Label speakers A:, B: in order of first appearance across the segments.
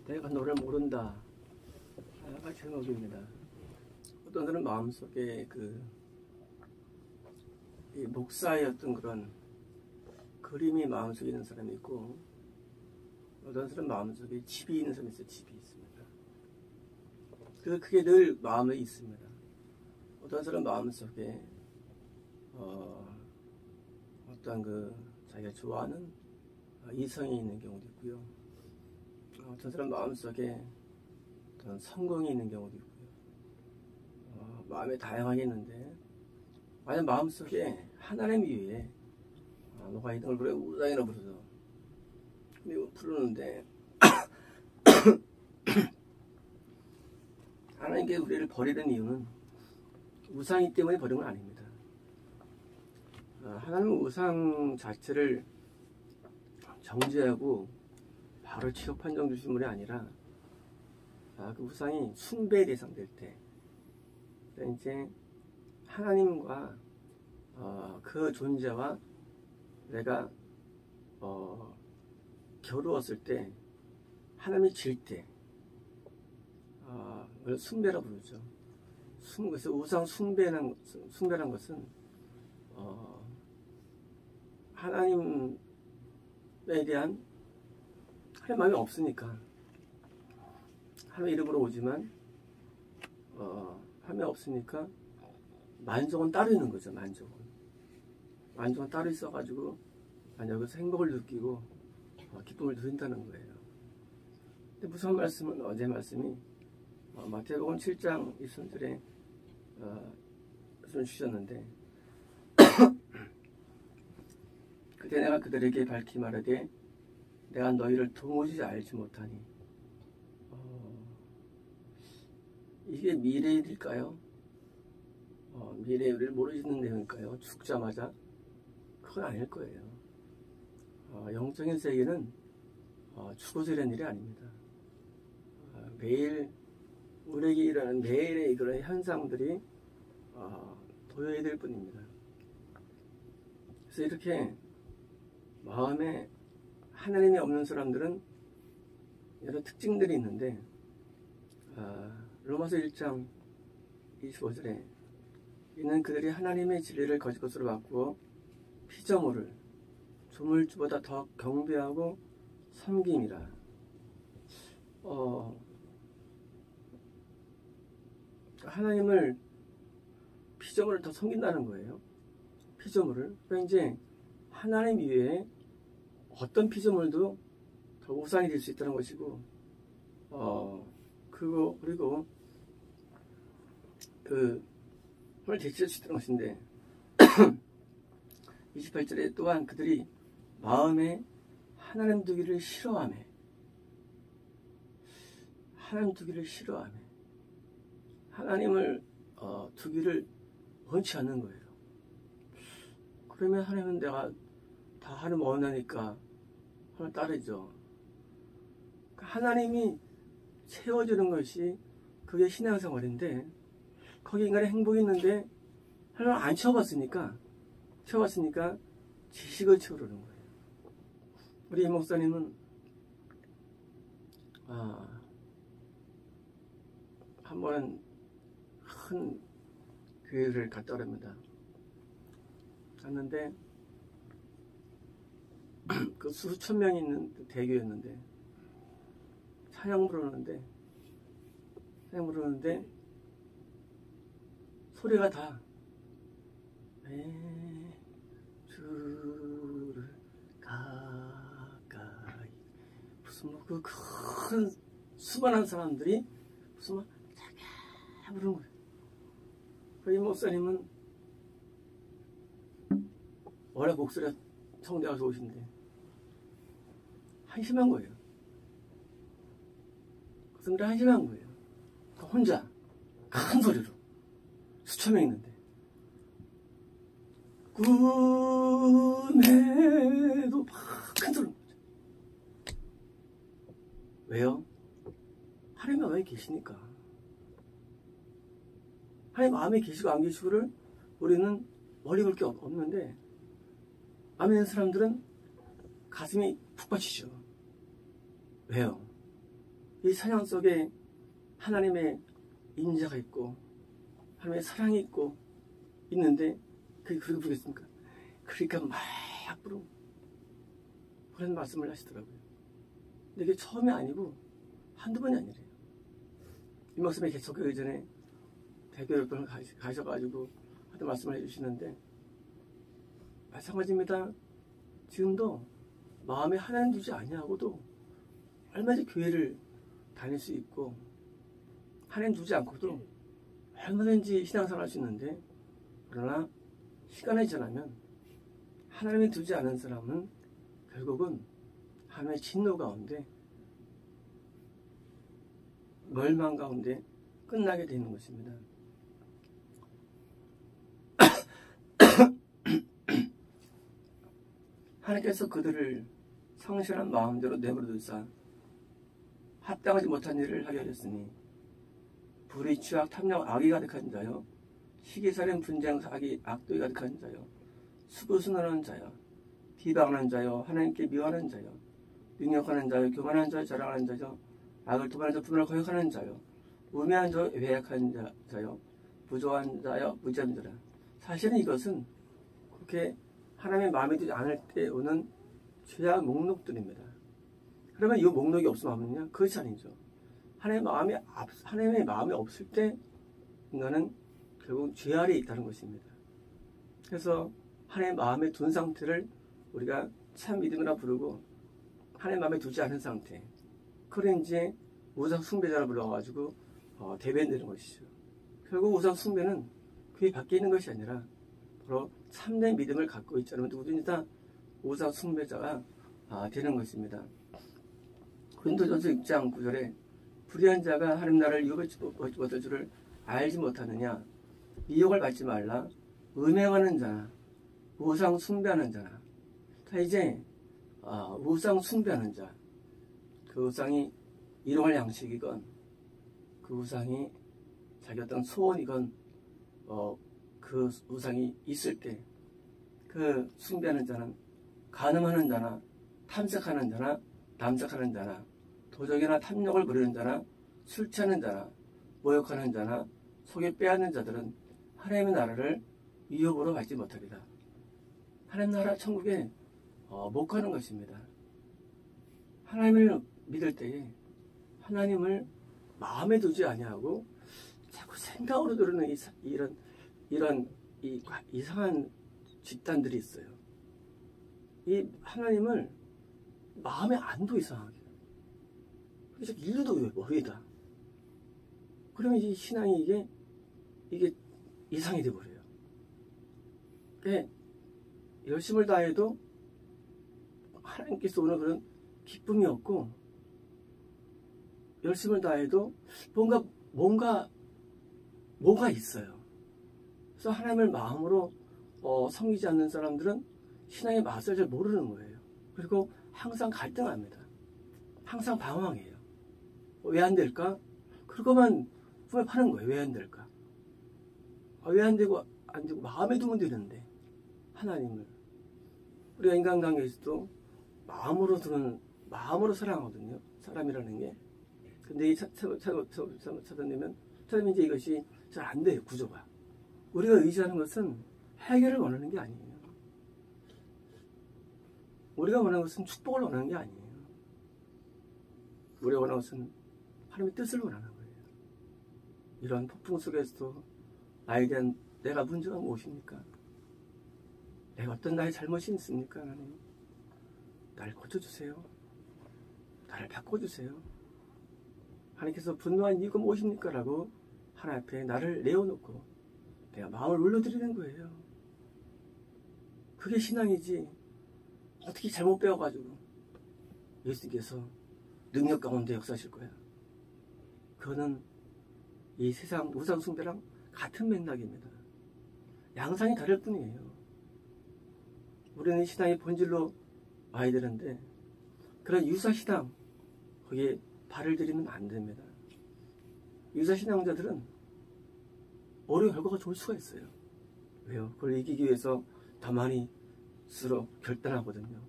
A: 내가 너를 모른다 가 제목입니다. 어떤 사람 마음속에 이 목사의 어떤 그런 그림이 마음속에 있는 사람이 있고, 어떤 사람 마음속에 집이 있는 사람이 있어요. 집이 있습니다. 그래서 그게 늘 마음에 있습니다. 어떤 사람 마음속에 어떤 자기가 좋아하는 이성이 있는 경우도 있고요. 어떤 사람 마음속에 어떤 성공이 있는 경우도 있고요. 마음에 다양하게 있는데, 만약 마음속에 하나님 위에 너가 이런 걸 그래 우상이라고 부르죠. 근데 부르는데 하나님께 우리를 버리는 이유는 우상이기 때문에 버린 건 아닙니다. 하나님은 우상 자체를 정죄하고 바로 취업 판정 주신 분이 아니라, 그 우상이 숭배의 대상 될 때, 이제 하나님과 그 존재와 내가 겨루었을 때, 하나님이 질 때, 그걸 숭배라고 부르죠. 그래서 우상 숭배란 것은 하나님에 대한 하나님 마음이 없으니까, 하나님 이름으로 오지만 하나님이 없으니까 만족은 따로 있는 거죠. 만족은 따로 있어가지고 여기서 행복을 느끼고 기쁨을 누린다는 거예요. 근데 무슨 말씀은, 어제 말씀이 마태복음 7장 1절에 말씀 주셨는데, 그때 내가 그들에게 밝히 말하되 내가 너희를 도무지 알지 못하니. 이게 미래의 일일까요? 미래의 우리를 모르시는 내용일까요? 죽자마자? 그건 아닐 거예요. 영적인 세계는 죽어서 이런 일이 아닙니다. 매일 우리에게 일어나는 매일의 그런 현상들이 보여야 될 뿐입니다. 그래서 이렇게 마음에 하나님이 없는 사람들은 여러 특징들이 있는데, 로마서 1장 25절에 이는 그들이 하나님의 진리를 거짓 것으로 바꾸어 피조물을 조물주보다 더 경배하고 섬김이라. 하나님을 피조물을 더 섬긴다는 거예요. 피조물을. 그러니까 이제 하나님 이외에 어떤 피조물도 더 우상이 될 수 있다는 것이고, 그리고 그걸 대체할 수 있다는 것인데, 28절에 또한 그들이 마음에 하나님 두기를 싫어하며, 하나님을 두기를 원치 않는 거예요. 그러면 하나님은 내가 다 하나님 원하니까 하나님 따르죠. 하나님이 채워주는 것이 그게 신앙생활인데, 거기 인간의 행복이 있는데 하나님 안 채워봤으니까 지식을 채우려는 거예요. 우리 이 목사님은 한 번은 큰 교회를 갔다 오랍니다. 갔는데 그 수천 명이 있는 대교였는데 찬양 부르는데 소리가 다 주를 가까이, 무슨 뭐 그 큰 수많은 사람들이 무슨 막 자가 부르는 거예요. 이 목사님은 원래 목소리가 성대가 좋으신데 한심한 거예요. 그 성대가 한심한 거예요. 혼자 큰 소리로 수천 명 있는데 꿈에도 막 큰 소리로. 왜요? 하나님 마음에 계시니까. 하나님 마음에 계시고 안 계시고를 우리는 머리 볼 게 없는데, 마음에 있는 사람들은 가슴이 푹 받치죠. 왜요? 이 찬양 속에 하나님의 인자가 있고 하나님의 사랑이 있고 있는데 그게 그렇게 부르겠습니까? 그러니까 막 부르고 그런 말씀을 하시더라고요. 근데 이게 처음이 아니고 한두 번이 아니래요. 이 말씀에 개척하기 전에 대교를 가셔가지고 하던 말씀을 해주시는데, 마찬가지입니다. 지금도 마음에 하나님 두지 아니하고도 얼마든지 교회를 다닐 수 있고, 하나님 두지 않고도 얼마든지 신앙생활 할 수 있는데, 그러나 시간이 지나면 하나님이 두지 않은 사람은 결국은 하나님의 진노 가운데, 멸망 가운데 끝나게 되는 것입니다. 하나님께서 그들을 성실한 마음대로 내버려 두사 합당하지 못한 일을 하게 하셨으니, 불의, 취악, 탐욕, 악이 가득한 자요, 시기살인, 분쟁, 사기, 악독이 가득한 자요, 수고순하는 자요, 비방하는 자요, 하나님께 미워하는 자요, 능력하는 자요, 교만한 자요, 자랑하는 자요, 악을 도발하는 자, 분을 거역하는 자요, 우매한 자요, 외약한 자요, 부조한 자요, 무지한 자라. 사실은 이것은 그렇게 하나님의 마음에 들지 않을 때 오는 죄악 목록들입니다. 그러면 이 목록이 없으면 하면요? 그것이 아니죠. 하나님의 마음이 없을 때 인간은 결국 죄 아래에 있다는 것입니다. 그래서 하나님의 마음에 둔 상태를 우리가 참 믿음이라 부르고, 하나님의 마음에 두지 않은 상태, 그래 이제 우상 숭배자라 불러가지고 대변되는 것이죠. 결국 우상 숭배는 그게 밖에 있는 것이 아니라 바로 참된 믿음을 갖고 있지 않으면 누구든지 다 우상 숭배자가 되는 것입니다. 고린도전서 6장 9절에 불의한 자가 하나님 나라를 유혹을 못할 줄을 알지 못하느냐, 미혹을 받지 말라, 음행하는 자나 우상 숭배하는 자나. 자, 이제 우상 숭배하는 자, 그 우상이 일용할 양식이건, 그 우상이 자기 어떤 소원이건, 그 우상이 있을 때 그 숭배하는 자는 간음하는 자나 탐색하는 자나 남색하는 자나 도적이나 탐욕을 부리는 자나 술 취하는 자나 모욕하는 자나 속에 빼앗는 자들은 하나님의 나라를 유혹으로 받지 못하리라. 하나님 나라 천국에 못 가는 것입니다. 하나님을 믿을 때에 하나님을 마음에 두지 아니하고 자꾸 생각으로 들으는 이런 이상한 집단들이 있어요. 이 하나님을 마음에 안 둬, 이상하게. 그래서 일도 왜다. 그러면 이 신앙이 이게 이상이 돼버려요. 그러니까 열심을 다해도 하나님께서 오는 그런 기쁨이 없고, 열심을 다해도 뭔가 있어요. 그래서 하나님을 마음으로 섬기지 않는 사람들은 신앙의 맛을 잘 모르는 거예요. 그리고 항상 갈등합니다. 항상 방황해요. 왜 안 될까? 그거만 품에 파는 거예요. 왜 안 될까? 왜 안 되고 안 되고 마음에 두면 되는데 하나님을 우리가 인간관계에서도 마음으로 사랑하거든요. 사람이라는 게. 근데 이 차단되면 이제 이것이 잘 안 돼요. 구조가. 우리가 의지하는 것은 해결을 원하는 게 아니에요. 우리가 원하는 것은 축복을 원하는 게 아니에요. 우리가 원하는 것은 하나님의 뜻을 원하는 거예요. 이런 폭풍 속에서도 나에 대한 내가 문제가 무엇입니까? 내가 어떤 나의 잘못이 있습니까? 하나님, 나를 고쳐주세요. 나를 바꿔주세요. 하나님께서 분노한 이유가 무엇입니까? 라고 하나님 앞에 나를 내어놓고 내가 마음을 올려드리는 거예요. 그게 신앙이지. 어떻게 잘못 배워가지고 예수님께서 능력 가운데 역사하실 거야. 그거는 이 세상 우상 숭배랑 같은 맥락입니다. 양상이 다를 뿐이에요. 우리는 신앙의 본질로 와야 되는데 그런 유사신앙 거기에 발을 들이면 안 됩니다. 유사신앙자들은 어려운 결과가 좋을 수가 있어요. 왜요? 그걸 이기기 위해서 더 많이 스스로 결단하거든요.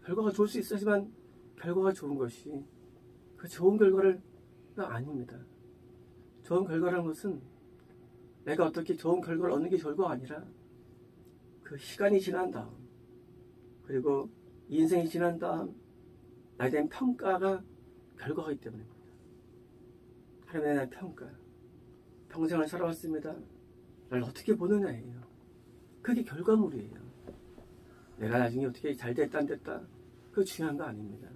A: 결과가 좋을 수 있지만 결과가 좋은 것이 그 좋은 결과가 아닙니다. 좋은 결과라는 것은 내가 어떻게 좋은 결과를 얻는 게 결과가 아니라 그 시간이 지난 다음 그리고 인생이 지난 다음 나에 대한 평가가 결과이기 때문입니다. 하나님에 대한 평가. 평생을 살아왔습니다. 나를 어떻게 보느냐예요. 그게 결과물이에요. 내가 나중에 어떻게 잘 됐다 안 됐다 그거 중요한 거 아닙니다.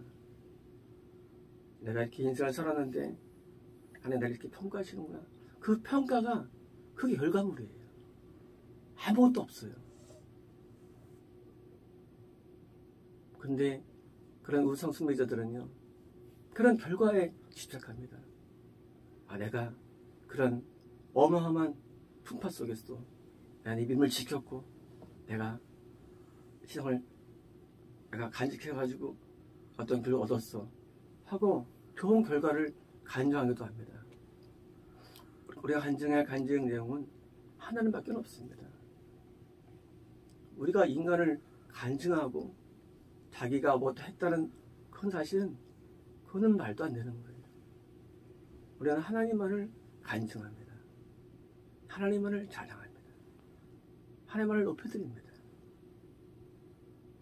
A: 내가 이렇게 인생을 살았는데 하나님 나를 이렇게 평가하시는구나. 그 평가가 그게 결과물이에요. 아무것도 없어요. 근데 그런 우상 숭배자들은요 그런 결과에 집착합니다. 내가 그런 어마어마한 풍파 속에서도 내가 네 믿음을 지켰고 내가 신앙을 내가 간직해가지고 어떤 결과 얻었어 하고 좋은 결과를 간증하기도 합니다. 우리가 간증할 간증 내용은 하나님밖에 없습니다. 우리가 인간을 간증하고 자기가 뭐 했다는 그건 사실은 그거는 말도 안 되는 거예요. 우리는 하나님만을 간증합니다. 하나님만을 자랑합니다. 하나님만을 높여드립니다.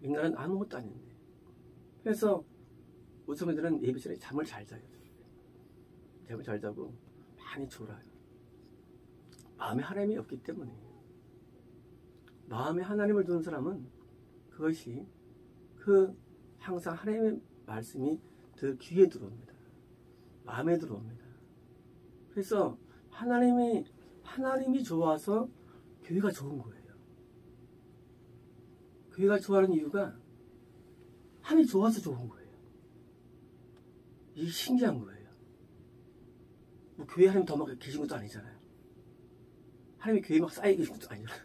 A: 인간은 아무것도 아닌데. 그래서 우성애들은 예배 전에 잠을 잘 자요. 잠을 잘 자고 많이 졸아요. 마음에 하나님이 없기 때문이에요. 마음에 하나님을 두는 사람은 그것이 항상 하나님의 말씀이 그 귀에 들어옵니다. 마음에 들어옵니다. 그래서 하나님이 좋아서 교회가 좋은 거예요. 교회가 좋아하는 이유가 하나님이 좋아서 좋은 거예요. 이게 신기한 거예요. 뭐 교회 하나님 더 막 계신 것도 아니잖아요. 하나님이 교회 막 쌓이게 계신 것도 아니잖아요.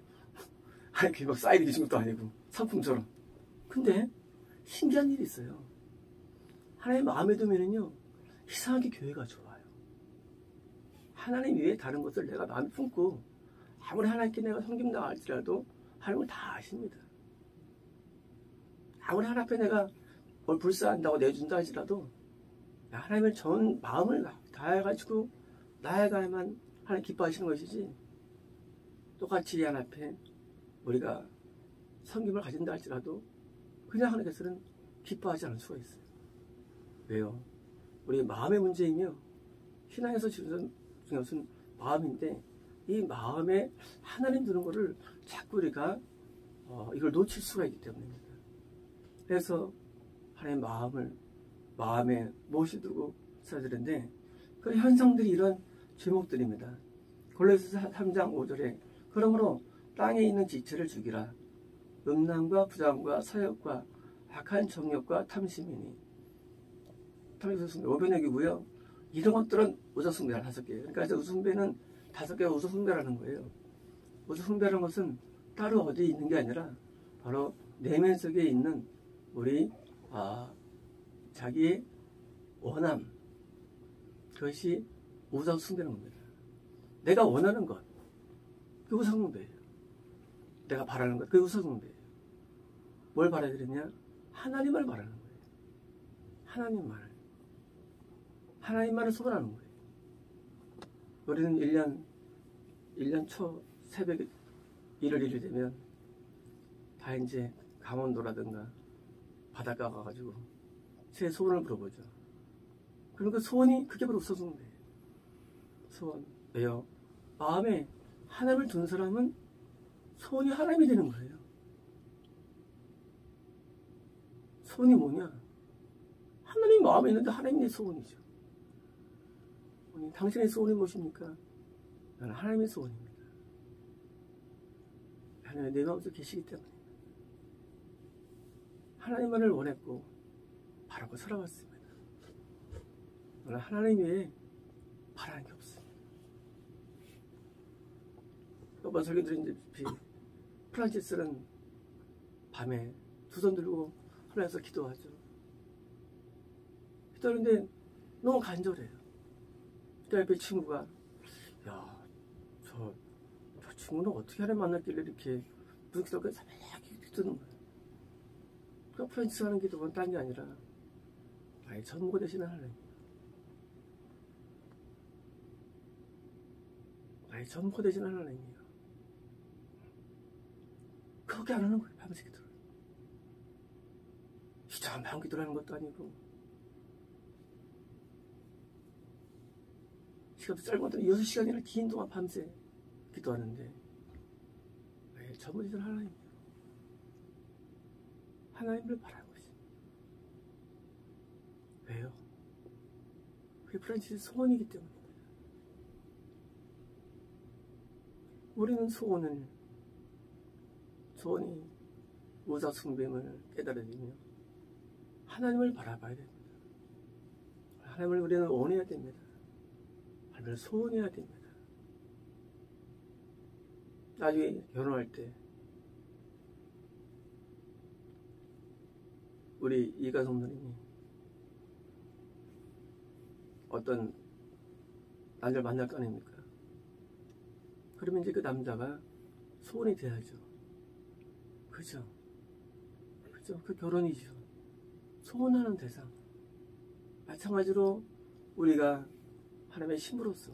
A: 하나님 교회 막 쌓이게 계신 것도 아니고 상품처럼. 근데 신기한 일이 있어요. 하나님 마음에 두면은요 이상하게 교회가 좋아요. 하나님 외에 다른 것을 내가 마음에 품고 아무리 하나님께 내가 섬긴다 할지라도 하나님은 다 아십니다. 아무리 하나님 앞에 내가 뭘 불쌍한다고 내준다 할지라도 하나님을 전 마음을 다해가지고 나아가야만 하나님 기뻐하시는 것이지 똑같이 하나님 앞에 우리가 섬김을 가진다 할지라도 그냥 하나님께서는 기뻐하지 않을 수가 있어요. 왜요? 우리 마음의 문제이며 신앙에서 중요한 것은 마음인데 이 마음에 하나님 두는 것을 자꾸 우리가 이걸 놓칠 수가 있기 때문입니다. 그래서 하나님 마음에 무엇이 두고 써야 되는데 그 현상들이 이런 제목들입니다. 골로새서 3장 5절에 그러므로 땅에 있는 지체를 죽이라. 음란과 부정과 사욕과 악한 정욕과 탐심이니. 탐심은 오변역이고요. 이런 것들은 우상숭배라 5개예요. 그러니까 우상숭배는 5개가 우상숭배라는 거예요. 우상숭배라는 것은 따로 어디에 있는 게 아니라 바로 내면 속에 있는 우리 자기의 원함, 그것이 우상 숭배는 겁니다. 내가 원하는 것, 그 우상 숭배예요. 내가 바라는 것, 그 우상 숭배예요. 뭘 바라야 되느냐? 하나님을 바라는 거예요. 하나님만을 소원하는 거예요. 우리는 1년 초 새벽에 1월 1일 되면 다 이제 강원도라든가 바닷가 가가지고 제 소원을 물어보죠. 그럼 그 소원이 그게 바로 우상숭배예요. 소원. 왜요? 마음에 하나님을 두는 사람은 소원이 하나님이 되는 거예요. 소원이 뭐냐? 하나님 마음에 있는데 하나님의 소원이죠. 당신의 소원이 무엇입니까? 나는 하나님의 소원입니다. 하나님이 내 마음속에 계시기 때문에 하나님만을 원했고 바라고 살아왔습니다. 나는 하나님 외에 바라는 게 없습니다. 이번 설교 드린다시피 프란시스는 밤에 두 손 들고 하나님께서 기도하죠. 기도하는데 너무 간절해요. 그때 옆에 친구가 야, 저 친구는 어떻게 하나님 만났길래 이렇게 무슨 기도가 자매하게 기도는 거예요. 그러니까 프란시스 하는 기도는 딴 게 아니라 나의 전무가 되시는 하나님, 나의 전무가 되시는 하나님이에요. 그렇게 안 하는 거예요. 밤새 기도를. 진짜 밤 기도를 하는 것도 아니고 시간도 짧은 것도 6시간이나 긴 동안 밤새 기도하는데 왜 전부되시는 하나님이에요. 하나님을 바라는 것이. 왜요? 그게 프란시스의 소원이기 때문입니다. 우리는 소원이 우상 숭배임을 깨달아지며 하나님을 바라봐야 됩니다. 하나님을 우리는 원해야 됩니다. 하나님을 소원해야 됩니다. 나중에 결혼할 때 우리 이가성 누님이 어떤 남자를 만날 거 아닙니까? 그러면 이제 그 남자가 소원이 돼야죠. 그죠? 그 결혼이죠. 소원하는 대상. 마찬가지로 우리가 하나님의 신부로서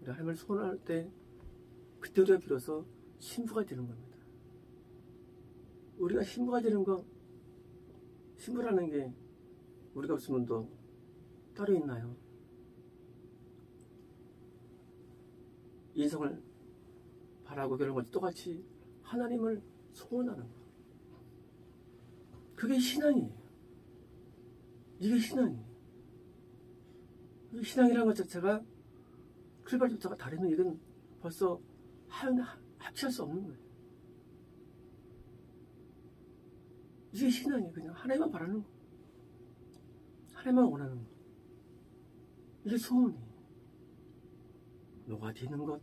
A: 우리 하나님을 소원할 때 그때 우리가 비로소 신부가 되는 겁니다. 우리가 신부가 되는 거, 신부라는 게 우리가 없으면 또 따로 있나요? 인성을 바라고 결혼한 것이 똑같이 하나님을 소원하는 거. 그게 신앙이에요. 이게 신앙이에요. 신앙이라는 것 자체가 출발부터가 다르면 이건 벌써 합치할 수 없는 거예요. 이게 신앙이에요. 그냥 하나님만 바라는 거. 하나님만 원하는 거. 이게 소원이에요. 뭐가 되는 것,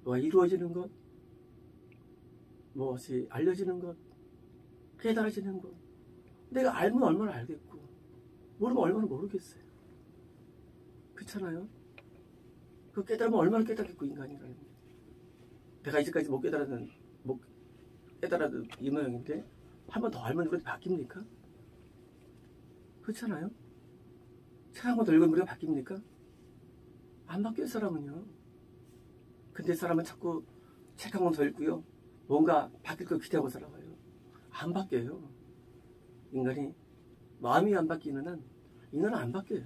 A: 뭐가 이루어지는 것, 무엇이 알려지는 것, 깨달아지는 것. 내가 알면 얼마나 알겠고 모르면 얼마나 모르겠어요. 그렇잖아요? 그 깨달으면 얼마나 깨닫겠고 인간이라는 게. 내가 이제까지 못 깨달아든 이 모양인데 한 번 더 알면 우리가 바뀝니까? 그렇잖아요? 책 한 번 더 읽으면 우리가 바뀝니까? 안 바뀌어요, 사람은요. 근데 사람은 자꾸 책 한 권 더 읽고요. 뭔가 바뀔 걸 기대하고 살아가요. 안 바뀌어요. 인간이 마음이 안 바뀌는 한 인간은 안 바뀌어요.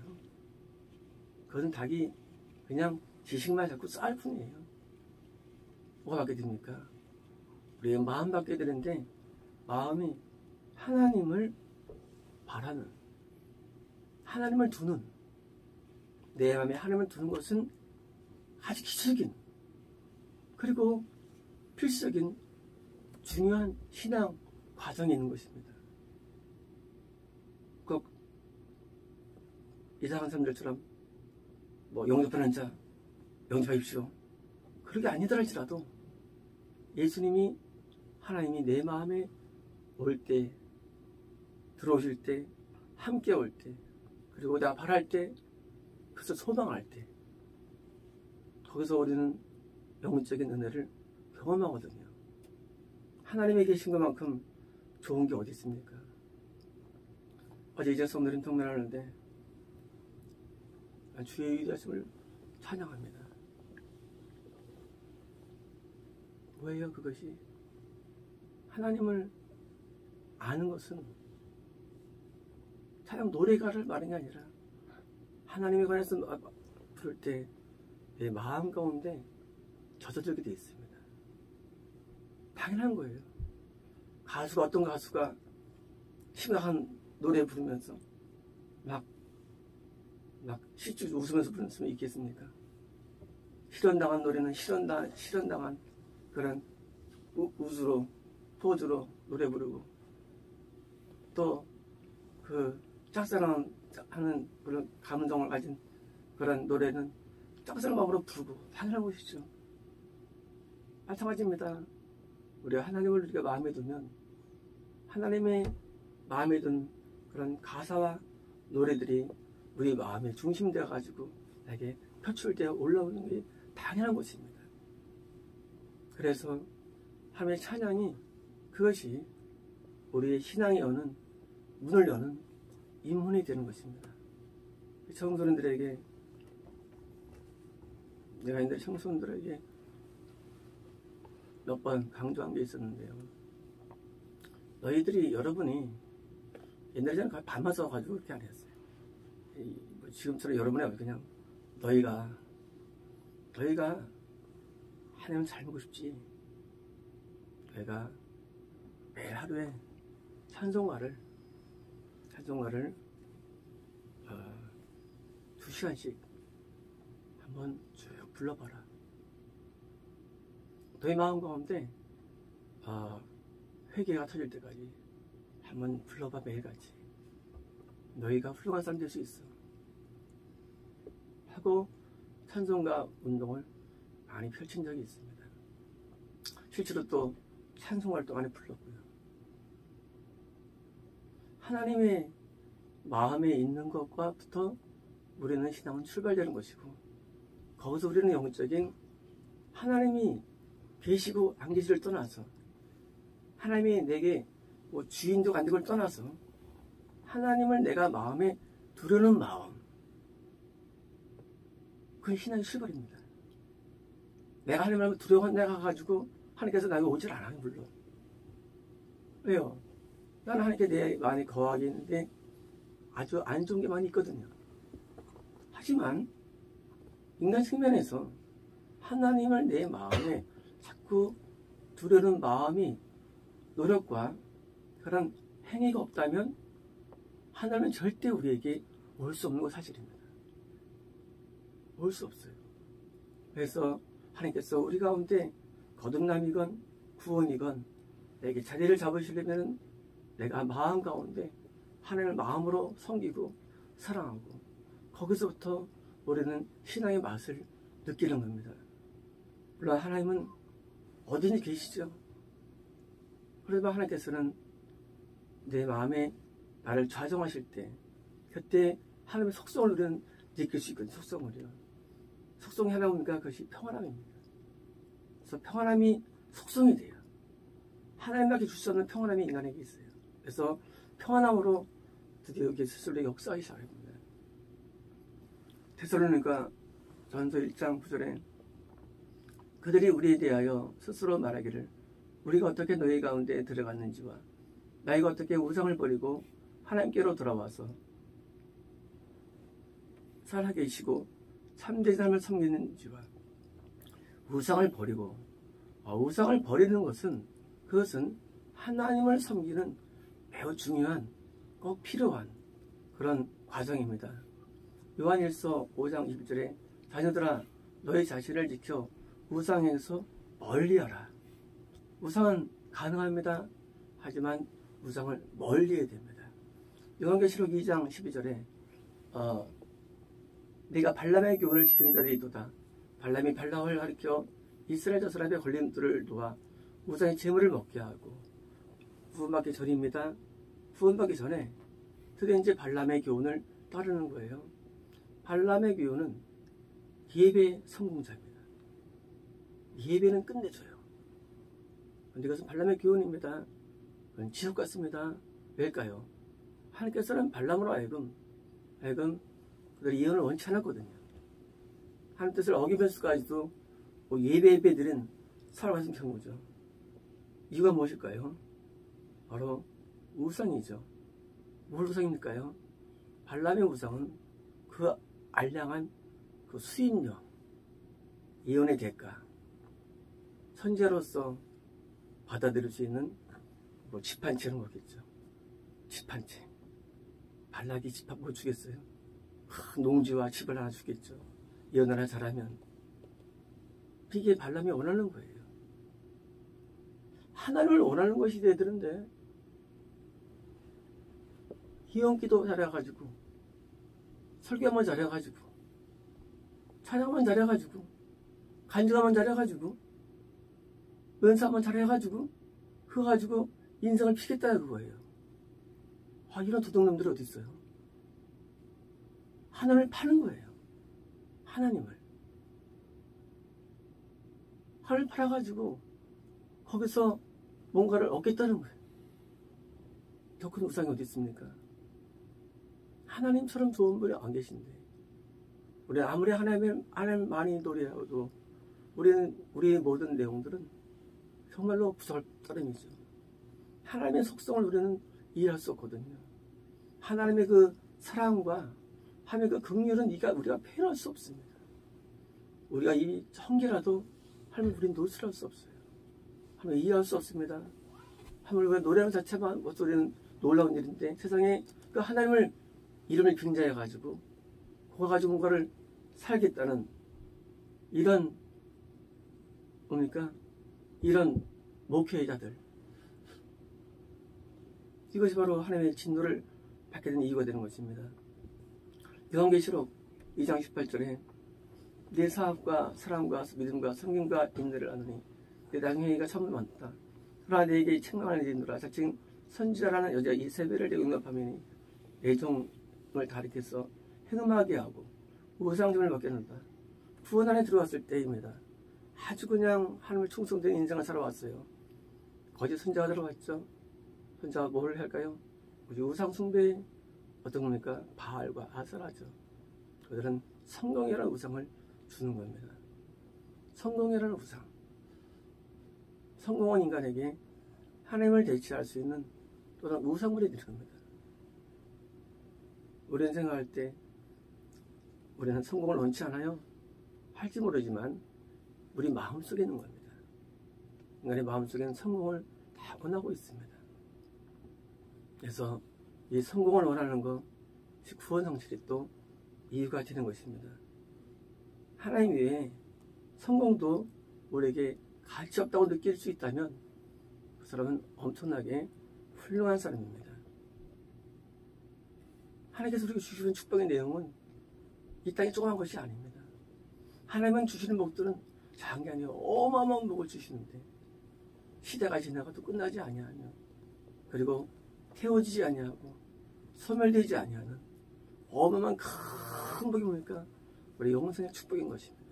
A: 그것은 닭이 그냥 지식만 자꾸 쌓을 뿐이에요. 뭐가 바뀌어야 됩니까? 우리의 마음 바뀌어야 되는데 마음이 하나님을 바라는, 하나님을 두는, 내 마음에 하나님을 두는 것은 아주 기초적인 그리고 필수적인 중요한 신앙 과정이 있는 것입니다. 꼭 이상한 사람들처럼 영접하는 자 영접하십시오. 그렇게 아니더랄지라도 예수님이 하나님이 내 마음에 올 때, 들어오실 때, 함께 올 때, 그리고 내가 바랄 때 그래서 소망할 때 거기서 우리는 영적인 은혜를 경험하거든요. 하나님이 계신 것만큼 좋은 게 어디 있습니까? 어제 이제 성도님 통면하는데 주의 위대하심을 찬양합니다. 뭐예요 그것이? 하나님을 아는 것은 찬양 노래가를 말하는 게 아니라 하나님에 관해서 부를 때 내 마음 가운데 젖어들게 돼 있습니다. 당연한 거예요. 가수가 어떤 가수가 심각한 노래 부르면서 막 시쭉 웃으면서 부르는 사람이 있겠습니까? 실현당한 노래는 실현당한 그런 웃으로 포즈로 노래 부르고 또 그 짝사랑하는 그런 감정을 가진 그런 노래는 짝사랑으로 부르고 당연한 것이죠. 마찬가지입니다. 우리가 하나님을 우리가 마음에 두면 하나님의 마음에 든 그런 가사와 노래들이 우리 마음의 중심되어 가지고 나에게 표출되어 올라오는 게 당연한 것입니다. 그래서 하나님의 찬양이 그것이 우리의 신앙에 여는 문을 여는 인문이 되는 것입니다. 청소년들에게 내가 옛날에 청소년들에게 몇 번 강조한 게 있었는데요. 너희들이 여러분이 옛날에는 반만 써가지고 그렇게 안 했어요. 지금처럼 여러분이 그냥 너희가 하나님을 잘 보고 싶지. 너희가 매일 하루에 찬송가를 2시간씩 한번 쭉 불러봐라. 너희 마음 가운데 회개가 터질 때까지 한번 불러봐. 매일같이 너희가 훌륭한 사람 될 수 있어 하고 찬송가 운동을 많이 펼친 적이 있습니다. 실제로 또 찬송 활동 안에 불렀고요. 하나님의 마음에 있는 것과부터 우리는 신앙은 출발되는 것이고 거기서 우리는 영적인 하나님이 계시고 안 계시를 떠나서 하나님이 내게 뭐 주인도 안 되고 걸 떠나서 하나님을 내가 마음에 두려는 마음, 그건 신앙의 출발입니다. 내가 하나님을 두려워가지고 하나님께서 나에게 오질 않아요. 물론 왜요? 나는 하나님께 내 마음에 거하게 있는데 아주 안 좋은 게 많이 있거든요. 하지만 인간 측면에서 하나님을 내 마음에 자꾸 두려는 마음이 노력과 그런 행위가 없다면 하나님은 절대 우리에게 올 수 없는 건 사실입니다. 올 수 없어요. 그래서 하나님께서 우리 가운데 거듭남이건 구원이건 내게 자리를 잡으시려면 내가 마음 가운데 하나님을 마음으로 섬기고 사랑하고 거기서부터 우리는 신앙의 맛을 느끼는 겁니다. 물론 하나님은 어디니 계시죠. 그래서 하나님께서는 내 마음에 나를 좌정하실 때 그때 하나님의 속성을 우리는 느낄 수 있거든요. 속성을요. 속성이 하나 보니까 그것이 평안함입니다. 그래서 평안함이 속성이 돼요. 하나님밖에 줄 수 없는 평안함이 인간에게 있어요. 그래서 평안함으로 드디어 여기 스스로 역사하기 시작합니다. 데살로니가 전서 1장 9절에 그들이 우리에 대하여 스스로 말하기를 우리가 어떻게 너희 가운데 들어갔는지와 너희가 어떻게 우상을 버리고 하나님께로 돌아와서 살아계시고 참된 삶을 섬기는지와 우상을 버리고 우상을 버리는 것은 그것은 하나님을 섬기는 매우 중요한 꼭 필요한 그런 과정입니다. 요한일서 5장 21절에 자녀들아 너희 자신을 지켜 우상에서 멀리하라. 우상은 가능합니다. 하지만 우상을 멀리해야 됩니다. 요한계시록 2장 12절에 네가 발람의 교훈을 지키는 자들이도다. 발람이 발람을 가리켜 이스라엘 자손의 걸림돌을 놓아 우상의 재물을 먹게 하고 구원받기 전입니다. 구원받기 전에 드디어 이제 발람의 교훈을 따르는 거예요. 발람의 교훈은 예배 성공자입니다. 예배는 끝내줘요. 그런데 이것은 발람의 교훈입니다. 그건 지옥 같습니다. 왜일까요? 하나님께서는 발람으로 하여금 그들의 예언을 원치 않았거든요. 하나님 뜻을 어기면서까지도 예배드린 사람 같은 경우죠. 이유가 무엇일까요? 바로 우상이죠. 뭘 우상입니까요? 발람의 우상은 그 알량한 그 수입료, 예언의 대가, 선지자로서 받아들일 수 있는 집 한 채는 거겠죠. 집 한 채. 발락이 집 한 뭐 주겠어요? 농지와 집을 하나 주겠죠. 예언을 하나 잘하면. 이게 발람이 원하는 거예요. 하나님을 원하는 것이 되는데 예언기도 잘해가지고 설교만 잘해가지고 찬양만 잘해가지고 간증만 잘해가지고 은사만 잘해가지고 그거 가지고 인생을 피겠다 그거예요. 이런 도둑놈들이 어디 있어요? 하나님을 파는 거예요. 하나님을 팔아가지고 거기서 뭔가를 얻겠다는 거예요. 더 큰 우상이 어디 있습니까? 하나님처럼 좋은 분이 안 계신데 우리 아무리 하나님 많이 노래하고도 우리의 모든 내용들은 정말로 부족할 따름이죠. 하나님의 속성을 우리는 이해할 수 없거든요. 하나님의 그 사랑과 하나님의 그 긍휼은 우리가 표현할 수 없습니다. 우리가 이 청개라도 하나님 우리는 노출할 수 없어요. 하나님 이해할 수 없습니다. 하나님 우리가 노래하는 자체만 우리는 놀라운 일인데 세상에 그 하나님을 이름을 빙자해 가지고 그거 가지고 뭔가를 살겠다는 이런 뭡니까? 이런 목회자들, 이것이 바로 하나님의 진노를 받게 된 이유가 되는 것입니다. 요한계시록 2장 18절에 내 사업과 사랑과 믿음과 성김과 인내를 아느니 내 나중에가 참 많다. 그러나 내게 책망을 내리노라. 자칭 선지자라는 여자 이세벨을 용납하매니 내 종을 가리켜서 행음하게 하고 우상심을 받게 한다. 구원 안에 들어왔을 때입니다. 아주 그냥 하나님을 충성된 인생을 살아왔어요. 거짓 선자가 들어왔죠. 선자가 뭘 할까요? 우상 숭배 어떤 겁니까? 바알과 아세라죠. 그들은 성공이라는 우상을 주는 겁니다. 성공이라는 우상. 성공한 인간에게 하나님을 대체할 수 있는 또는 우상물이 되는 겁니다. 우리는 생각할 때 우리는 성공을 원치 않아요? 할지 모르지만 우리 마음속에 있는 겁니다. 인간의 마음속에는 성공을 다 원하고 있습니다. 그래서 이 성공을 원하는 것이 구원 성실이 또 이유가 되는 것입니다. 하나님 외에 성공도 우리에게 가치 없다고 느낄 수 있다면 그 사람은 엄청나게 훌륭한 사람입니다. 하나님께서 우리에게 주시는 축복의 내용은 이 땅에 조그만 것이 아닙니다. 하나님은 주시는 복들은 작은 게 아니에요. 어마어마한 복을 주시는데 시대가 지나가도 끝나지 아니하며 그리고 태워지지 아니하고 소멸되지 아니하는 어마어마한 큰 복이 뭡니까? 우리 영생의 축복인 것입니다.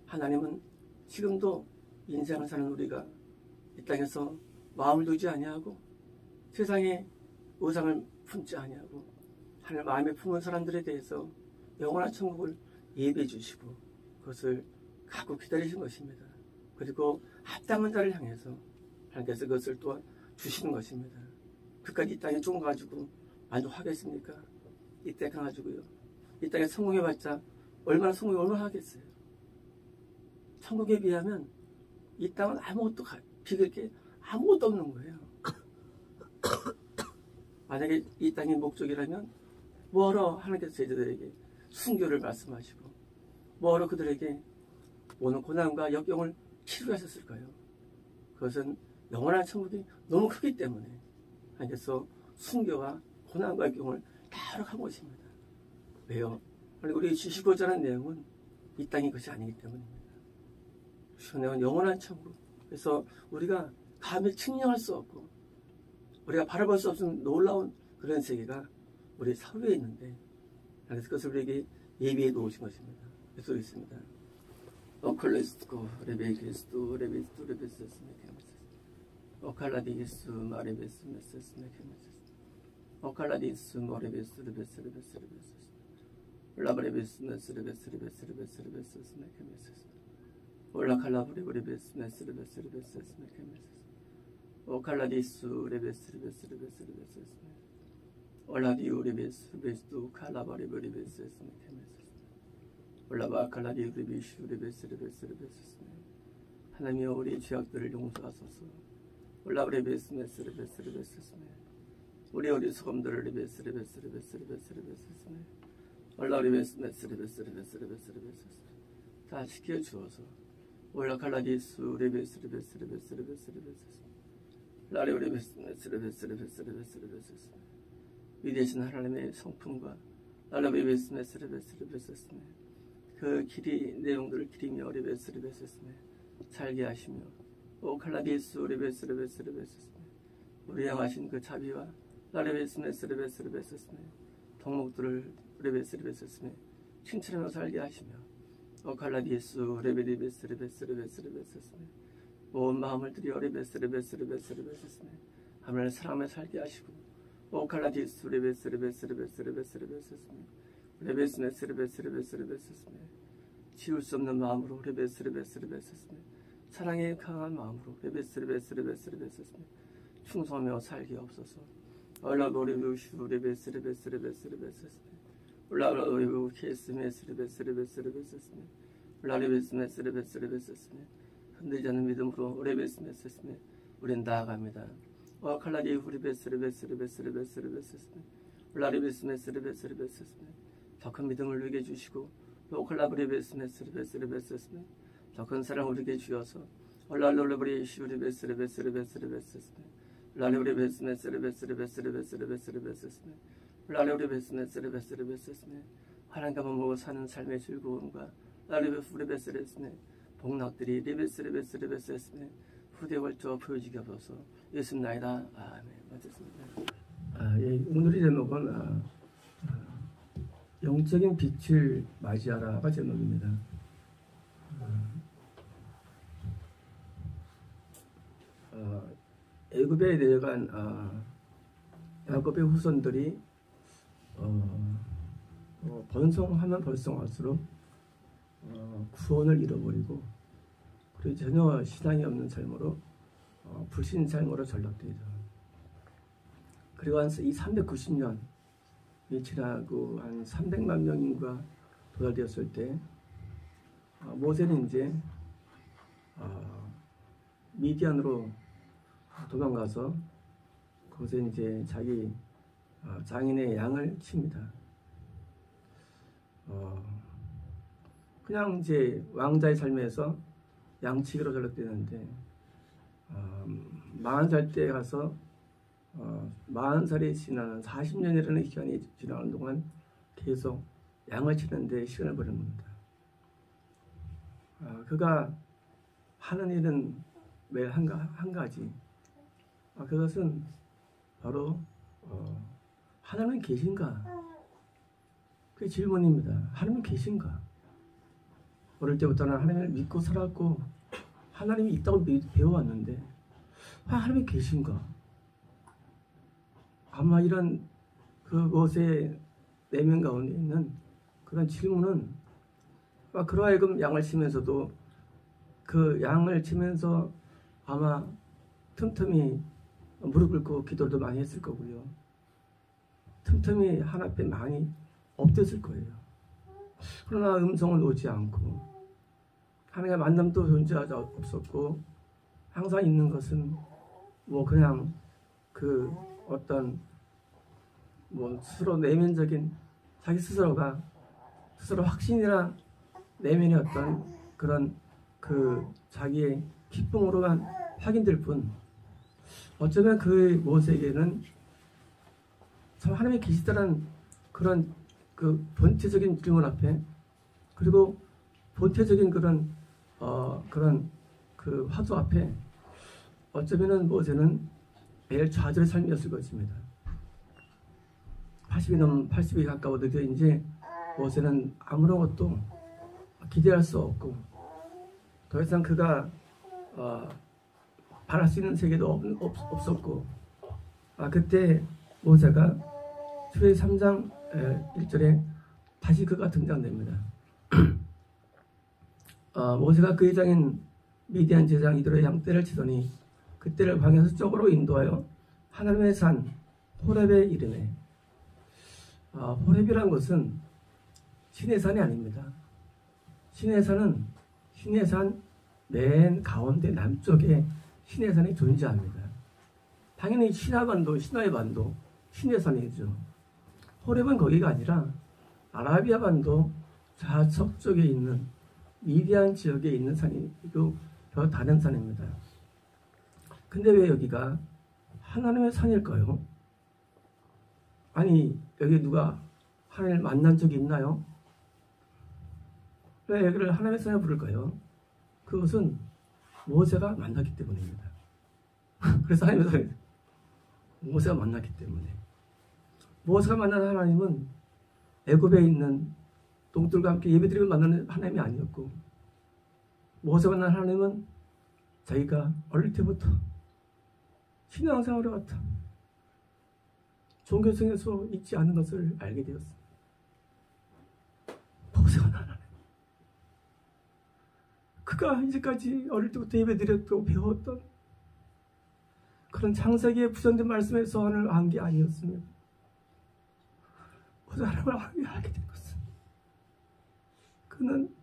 A: 하나님은 지금도 인생을 사는 우리가 이 땅에서 마음을 두지 아니하고 세상에 우상을 품지 아니하고 하나님 마음에 품은 사람들에 대해서 영원한 천국을 예배해 주시고 그것을 갖고 기다리신 것입니다. 그리고 합당한 자를 향해서 하나님께서 그것을 또한 주시는 것입니다. 그까지 이 땅에 좀 가지고 만족하겠습니까? 이때 가지고요. 이 땅에 성공해봤자 얼마나 하겠어요. 천국에 비하면 이 땅은 아무것도 비길 게 아무것도 없는 거예요. 만약에 이 땅의 목적이라면 뭐하러 하나님께서 제자들에게 순교를 말씀하시고 뭐하러 그들에게 오는 고난과 역경을 치료하셨을까요? 그것은 영원한 천국이 너무 크기 때문에 하나님께서 순교와 고난과 역경을 다 허락한 것입니다. 왜요? 우리 주시고자 하는 내용은 이 땅의 것이 아니기 때문입니다. 주시는 내용은 영원한 천국. 그래서 우리가 감히 측량할 수 없고 우리가 바라볼 수 없는 놀라운 그런 세계가 우리 사후에 있는데 그래서 그것을 우리에게 예비해 놓으신 것입니다. 써 있습니다. 오클레스토 레베게스토 레베스토 레베스스메케메스 오칼라디게스 마레베스 메세스메케메스 오칼라디스 모레베스 레베스 레베스 레베스 올라브레베스 메스 레베스 레베스 레베스 레베스 메케메스 올라칼라브레베스 메스 레베스 레베스 메케메스 오칼라디스 레베스 레베스 레베스 레베스 올라디오 레베스 베스토 칼라바레베스 메케메스 올라바 칼라디 리비슈 리베스 리베스 리베스 하나님이여 우리 죄악들을 용서하소서. 올라브레베스 메스 리베스 리베스 우리 어리석음들을 리베스 리베스 리베스 리베스 리베스 올라브레베스 메스 리베스 리베스 리베스 리베스 다 지켜주어서 올라 칼라디스 리베스 리베스 리베스 리베스 리베스 라리오리베스 메스 리베스 리베스 리베스 리베스 위대신 하나님의 성품과 라리오리베스 메스 리베스 리베스 그 길이 내용들을 기리며 리베스 리베스스네 살게 하시며 오칼라디스 리베스 리베스 리베스스네 우리 향하신 그 자비와 라리베스 메스 리베스 리베스스네 동목들을 리베스 리베스스네 칭찬하며 살게 하시며 오칼라디스 리베스 리베스 리베스 리베스스네 온 마음을 들여 리베스 리베스 리베스 리베스스네 하나님을 사랑하며 살게 하시고 오칼라디스 리베스 리베스 리베스 리베스 리베스스네 레베스 메스 레베스 레베스 레베스스네 지울 수 없는 마음으로 레베스 레베스 레베스스네 사랑의 강한 마음으로 레베스 레베스 레베스 레베스스네 충성하며 살게 없어서 올라보리부슈 레베스 레베스 레베스 레베스스네 올라보리부 케스 메스 레베스 레베스 레베스스네 올라레베스 메스 레베스 레베스스네 흔들지 않는 믿음으로 레베스 메스스네 우린 나아갑니다. 칼라디 후리베스 레베스 레베스 레베스 레베스스네 올라레베스 메스 레베스 레베스스네 더 큰 믿음을 누리게 해주시고 오클라브리베스 메스 레베스 레베스스네 더 큰 사랑을 우리에게 주어서 올라롤레브리 슈리베스 레베스 레베스 레베스스네 올라레브리베스 메스 레베스 레베스 레베스 레베스 레베스스네 올라레브리베스 메스 레베스 레베스스네 하나님과 머물고 사는 삶의 즐거움과 올라레브리베스 레베스네 복락들이 리베스 레베스 레베스스네 후대 걸쳐 보여지게 하소서 예수님 나이다. 아멘. 맞습니다. 예, 오늘의 제목은 영적인 빛을 맞이하라가 제목입니다. 애굽에 내려간 야곱의 후손들이 번성하면 번성할수록 구원을 잃어버리고 그리고 전혀 신앙이 없는 삶으로 불신 삶으로 전락되죠. 그리고 한 이 390년 지나고 한 300만 명 인구가 도달되었을 때 모세는 이제 미디안으로 도망가서 거기서 이제 자기 장인의 양을 칩니다. 그냥 이제 왕자의 삶에서 양치기로 전락되는데 40살 때 가서 40살이 지나는 40년이라는 기간이 지나는 동안 계속 양을 치는데 시간을 보낸 겁니다. 그가 하는 일은 매일 한 가지. 그것은 바로 하나님은 계신가? 그게 질문입니다. 하나님은 계신가? 어릴 때부터는 하나님을 믿고 살았고 하나님이 있다고 배워왔는데 하나님이 계신가? 아마 이런 그것의 내면 가운데 있는 그런 질문은 그러하여금 양을 치면서도 그 양을 치면서 아마 틈틈이 무릎 꿇고 기도도 많이 했을 거고요. 틈틈이 하나님 앞에 많이 엎드렸을 거예요. 그러나 음성은 오지 않고 하나님과 만남도 존재하지 없었고 항상 있는 것은 그냥 그 어떤 스스로 내면적인 자기 스스로가 스스로 확신이나 내면의 어떤 그런 그 자기의 기쁨으로만 확인될 뿐 어쩌면 그 모세에게는 참 하나님이 계시다는 그런 그 본체적인 질문 앞에 그리고 본체적인 그런 그 화두 앞에 어쩌면은 모세는 매일 좌절의 삶이었을 것입니다. 80이 가까워도 이제 모세는 아무런 것도 기대할 수 없고 더 이상 그가 바랄 수 있는 세계도 없었고 그때 모세가 출애굽기 3장 1절에 다시 그가 등장됩니다. 모세가 그 회장인 미디안 제장 이들의 양떼를 치더니 그때를 광야 서쪽으로 인도하여 하나님의 산 호렙에 이르매. 호렙이란 것은 신의 산이 아닙니다. 신의 산은 신의 산 맨 가운데 남쪽에 신의 산이 존재합니다. 당연히 신화반도, 신화의 반도 신의 산이죠. 호렙은 거기가 아니라 아라비아 반도 좌석쪽에 있는 미디안 지역에 있는 산이고 더 다른 산입니다. 근데 왜 여기가 하나님의 산일까요? 아니 여기 누가 하나님을 만난 적이 있나요? 왜 여기를 하나님의 산을 부를까요? 그것은 모세가 만났기 때문입니다. 그래서 하나님의 산이 모세가 만났기 때문에. 모세가 만난 하나님은 애굽에 있는 동들과 함께 예배드리며 만나는 하나님이 아니었고, 모세가 만난 하나님은 자기가 어릴 때부터 신앙생활을 갖다 종교생에서 잊지 않은 것을 알게 되었습니다. 모세가 만난 하나님, 그가 이제까지 어릴 때부터 예배드렸고 배웠던 그런 창세기의 부전된 말씀에서 하나님을 안 게 아니었습니다. 모세가 하나님을 알게 된 것은 그는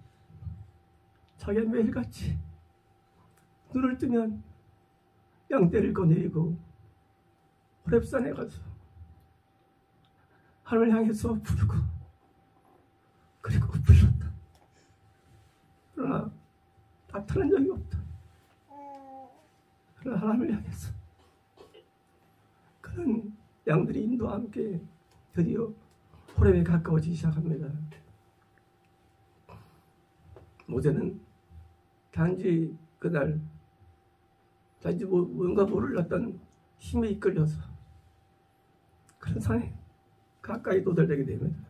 A: 자기가 매일같이 눈을 뜨면 양떼를 꺼내리고 호렙산에 가서 하나님을 향해서 부르고 그리고 불렀다. 그러나 나타난 적이 없다. 그러나 하나님을 향해서 그는 양들이 인도와 함께 드디어 호렙에 가까워지기 시작합니다. 모세는 단지 그날 단지 뭔가 모르렸던 힘에 이끌려서 그런 산에 가까이 도달되게 됩니다.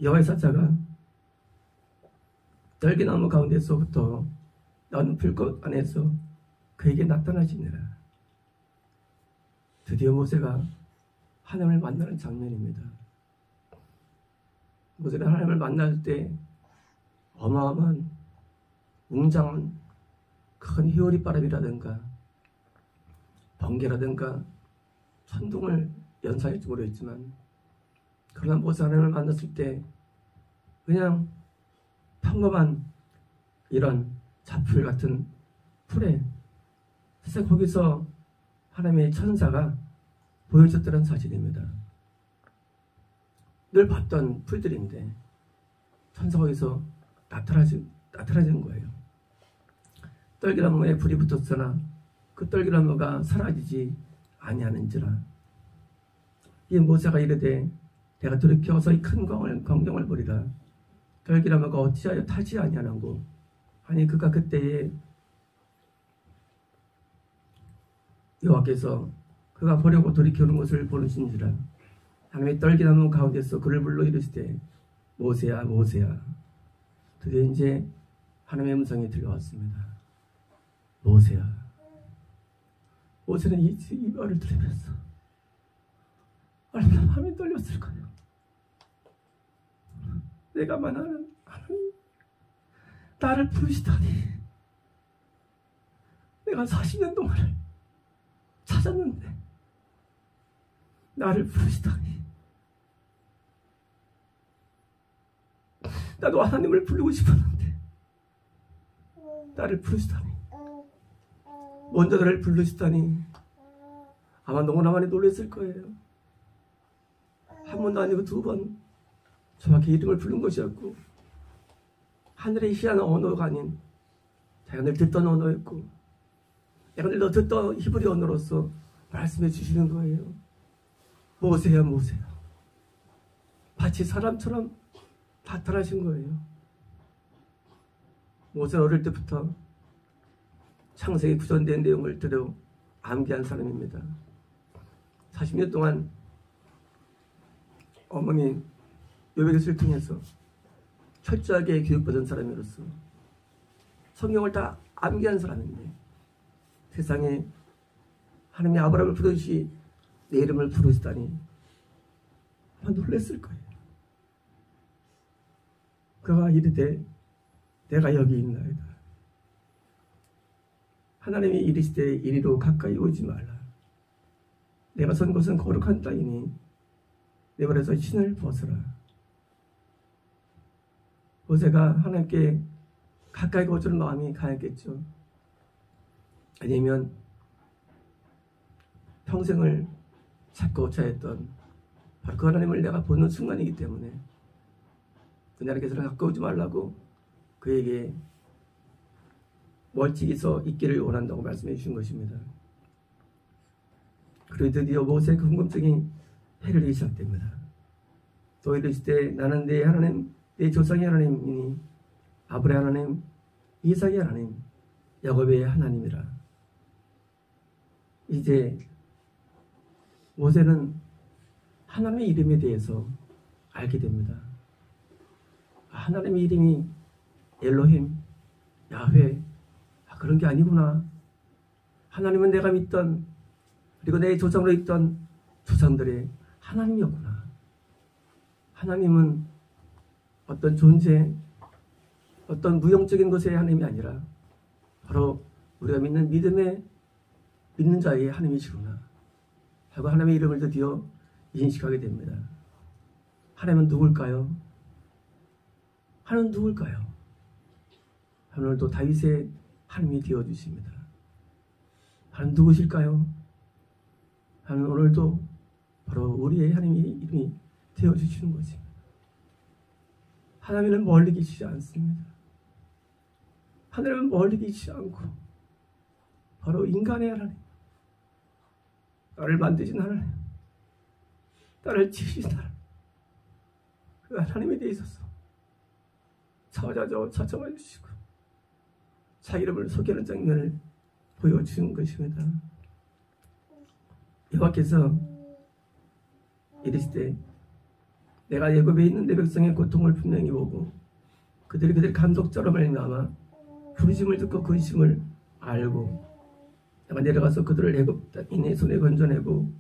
A: 여호와의 사자가 떨기나무 가운데서부터 나오는 불꽃 안에서 그에게 나타나시니라. 드디어 모세가 하나님을 만나는 장면입니다. 모세가 하나님을 만날 때 어마어마한 웅장한 큰 히오리바람이라든가 번개라든가 천둥을 연상할지 모르겠지만, 그러나 모세 하나님을 만났을 때 그냥 평범한 이런 잡풀 같은 풀에 사실 거기서 하나님의 천사가 보여줬다는 사실입니다. 늘 봤던 풀들인데 천사가 거기서 나타나는 거예요. 떨기나무에 불이 붙었으나 그 떨기나무가 사라지지 아니하는지라. 이 모세가 이르되 내가 돌이켜서 이 큰 광경을 보리라. 떨기나무가 어찌하여 타지 아니하는고. 아니 그가 그때에 여호와께서 그가 보려고 돌이켜오는 것을 보시는지라. 하나님의 떨기나무 가운데서 그를 불러 이르시되 모세야 모세야. 드디어 이제 하나님의 음성이 들려왔습니다. 모세야. 모세는 이 말을 들으면서 얼마나 마음이 떨렸을 거예요. 내가 만나는 하나님, 나를 부르시다니. 내가 40년 동안을 찾았는데 나를 부르시다니. 나도 하나님을 부르고 싶었는데 나를 부르시다니. 먼저 나를 부르시다니. 아마 너무나 많이 놀랐을 거예요. 한 번도 아니고 두 번 정확히 이름을 부른 것이었고, 하늘의 희한한 언어가 아닌 자기가 늘 듣던 언어였고, 내가 늘 듣던 히브리 언어로서 말씀해 주시는 거예요. 모세야 모세야. 마치 사람처럼 나타나신 거예요. 모세는 어릴 때부터 창세기 구전된 내용을 들어 암기한 사람입니다. 40년 동안 어머니 요백에서를 통해서 철저하게 교육받은 사람으로서 성경을 다 암기한 사람인데 세상에 하나님이 아브라함을 부르듯이 내 이름을 부르시다니 아마 놀랐을 거예요. 그가 이르되 내가 여기 있나이다. 하나님이 이르시되 이리로 가까이 오지 말라. 내가 선 곳은 거룩한 땅이니 내 발에서 신을 벗으라. 모세가 하나님께 가까이 거주는 마음이 강했겠죠. 아니면 평생을 찾고 자했던 바로 그 하나님을 내가 보는 순간이기 때문에 그 하나님께서는 가까우지 말라고 그에게 멀찍이서 있기를 원한다고 말씀해 주신 것입니다. 그리고 드디어 모세의 궁금증이 해결되기 시작됩니다. 또 이르시되 나는 내 하나님 내 조상의 하나님이니 아브라함의 하나님 이삭의 하나님 야곱의 하나님이라. 이제 모세는 하나님의 이름에 대해서 알게 됩니다. 하나님의 이름이 엘로힘, 야훼, 그런 게 아니구나. 하나님은 내가 믿던 그리고 내 조상으로 있던 조상들의 하나님이었구나. 하나님은 어떤 존재, 어떤 무형적인 것의 하나님이 아니라 바로 우리가 믿는 자의 하나님이시구나 하고 하나님의 이름을 드디어 인식하게 됩니다. 하나님은 누굴까요? 하나님은 누굴까요? 오늘도 다윗의 하나님이 되어주십니다. 하나님 누구실까요? 하나님 오늘도 바로 우리의 하나님의 이름이 되어주시는 것입니다. 하나님은 멀리 계시지 않습니다. 하나님은 멀리 계시지 않고 바로 인간의 하나님, 나를 만드신 하나님, 나를 지으신 하나님, 그 하나님에 대해 있어서 찾아와 주시고 자기 이름을 소개하는 장면을 보여주는 것입니다. 여호와께서 이르시되 내가 애굽에 있는 내 백성의 고통을 분명히 보고 그들이 감독자로 말미암아 부르심을 듣고 근심을 알고 내가 내려가서 그들을 애굽 땅인의 손에 건져내고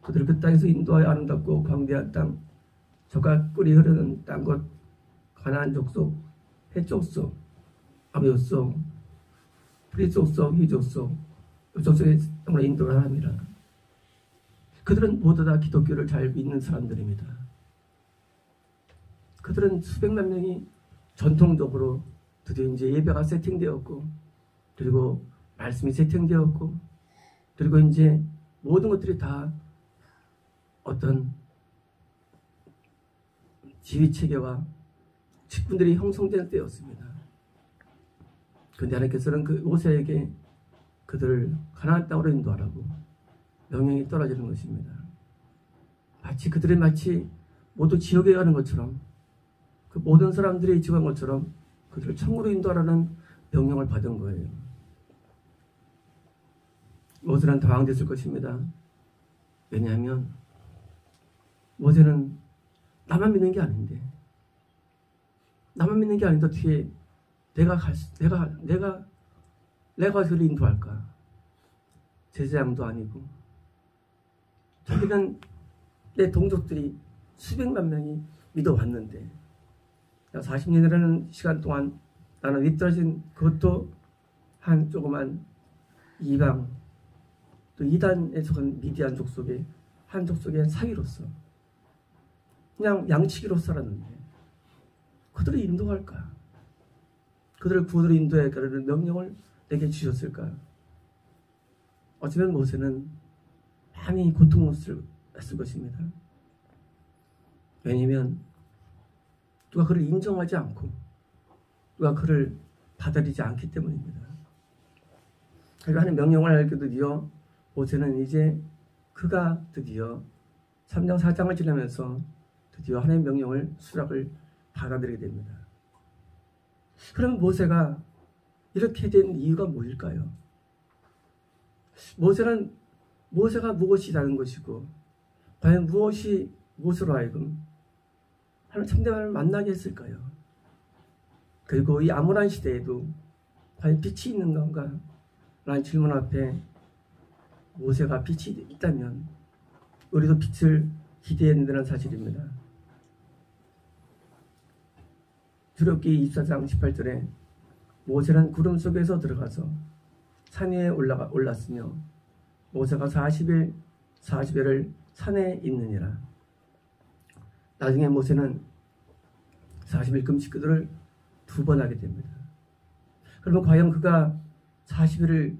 A: 그들을 그 땅에서 인도하여 아름답고 광대한 땅 저가 꿀이 흐르는 땅 곧 가나안 족속, 헷 족속, 아모리 족, 프리 족속, 히 족속, 이 족속의 땅으로 인도를 합니다. 그들은 모두 다 기독교를 잘 믿는 사람들입니다. 그들은 수백만 명이 전통적으로 드디어 이제 예배가 세팅되었고 그리고 말씀이 세팅되었고 그리고 이제 모든 것들이 다 어떤 지휘체계와 직분들이 형성된 때였습니다. 그런데 하나님께서는 그 모세에게 그들을 가나안 땅으로 인도하라고 명령이 떨어지는 것입니다. 그들이 마치 모두 지옥에 가는 것처럼 그 모든 사람들이 지옥한 것처럼 그들을 천국으로 인도하라는 명령을 받은 거예요. 모세는 당황됐을 것입니다. 왜냐하면 모세는 나만 믿는 게 아닌데 어떻게 내가 그를 인도할까? 제사장도 아니고 자기는 내 동족들이 수백만 명이 믿어왔는데 40년이라는 시간 동안 나는 윗떨어진 그것도 한 조그만 이방 또 이단에 속한 미디안 족속의 한 족속의 한 사위로서 그냥 양치기로 살았는데 그들을 인도할까? 그들을 구원으로 인도해야 할까라는 명령을 내게 주셨을까? 어쩌면 모세는 많이 고통스러웠을 것입니다. 왜냐하면 누가 그를 인정하지 않고 누가 그를 받아들이지 않기 때문입니다. 그리고 하는 명령을 알게 드디어 모세는 이제 그가 드디어 3장 4장을 지나면서 드디어 하나님의 명령을 수락을 받아들이게 됩니다. 그럼 모세가 이렇게 된 이유가 뭐일까요? 모세가 무엇이 다른 것이고 과연 무엇이 모세로 하여금 하나님 참된 하나님을 만나게 했을까요? 그리고 이 암울한 시대에도 과연 빛이 있는 건가? 라는 질문 앞에 모세가 빛이 있다면 우리도 빛을 기대해야 된다는 사실입니다. 출애굽기 24장 18절에 모세는 구름 속에서 들어가서 산 위에 올랐으며 모세가 40일을 산에 있느니라. 나중에 모세는 40일 금식 기도를 2번 하게 됩니다. 그러면 과연 그가 40일을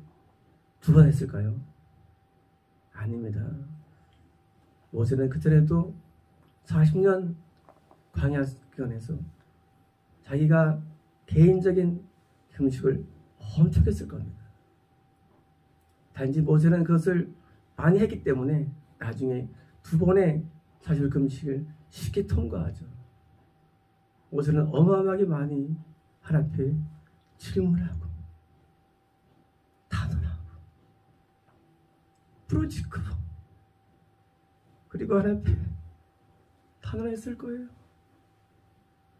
A: 2번 했을까요? 아닙니다. 모세는 그전에도 40년 광야 기간에서 자기가 개인적인 금식을 엄청 했을 겁니다. 단지 모세는 그것을 많이 했기 때문에 나중에 2번의 40일 금식을 쉽게 통과하죠. 모세는 어마어마하게 많이 하나님 앞에 질문하고 탄원하고 부르짖고 그리고 하나님 앞에 탄원했을 거예요.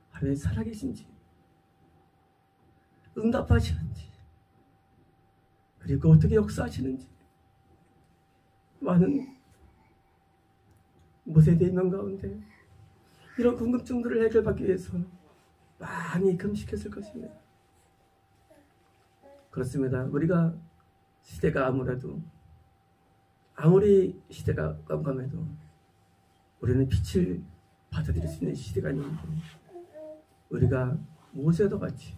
A: 하나님 살아계신지 응답하시는지 그리고 어떻게 역사하시는지 많은 모세의 대명 가운데 이런 궁금증들을 해결받기 위해서 많이 금식했을 것입니다. 그렇습니다. 우리가 시대가 아무리 시대가 깜깜해도 우리는 빛을 받아들일 수 있는 시대가 있는데 우리가 모세도 같이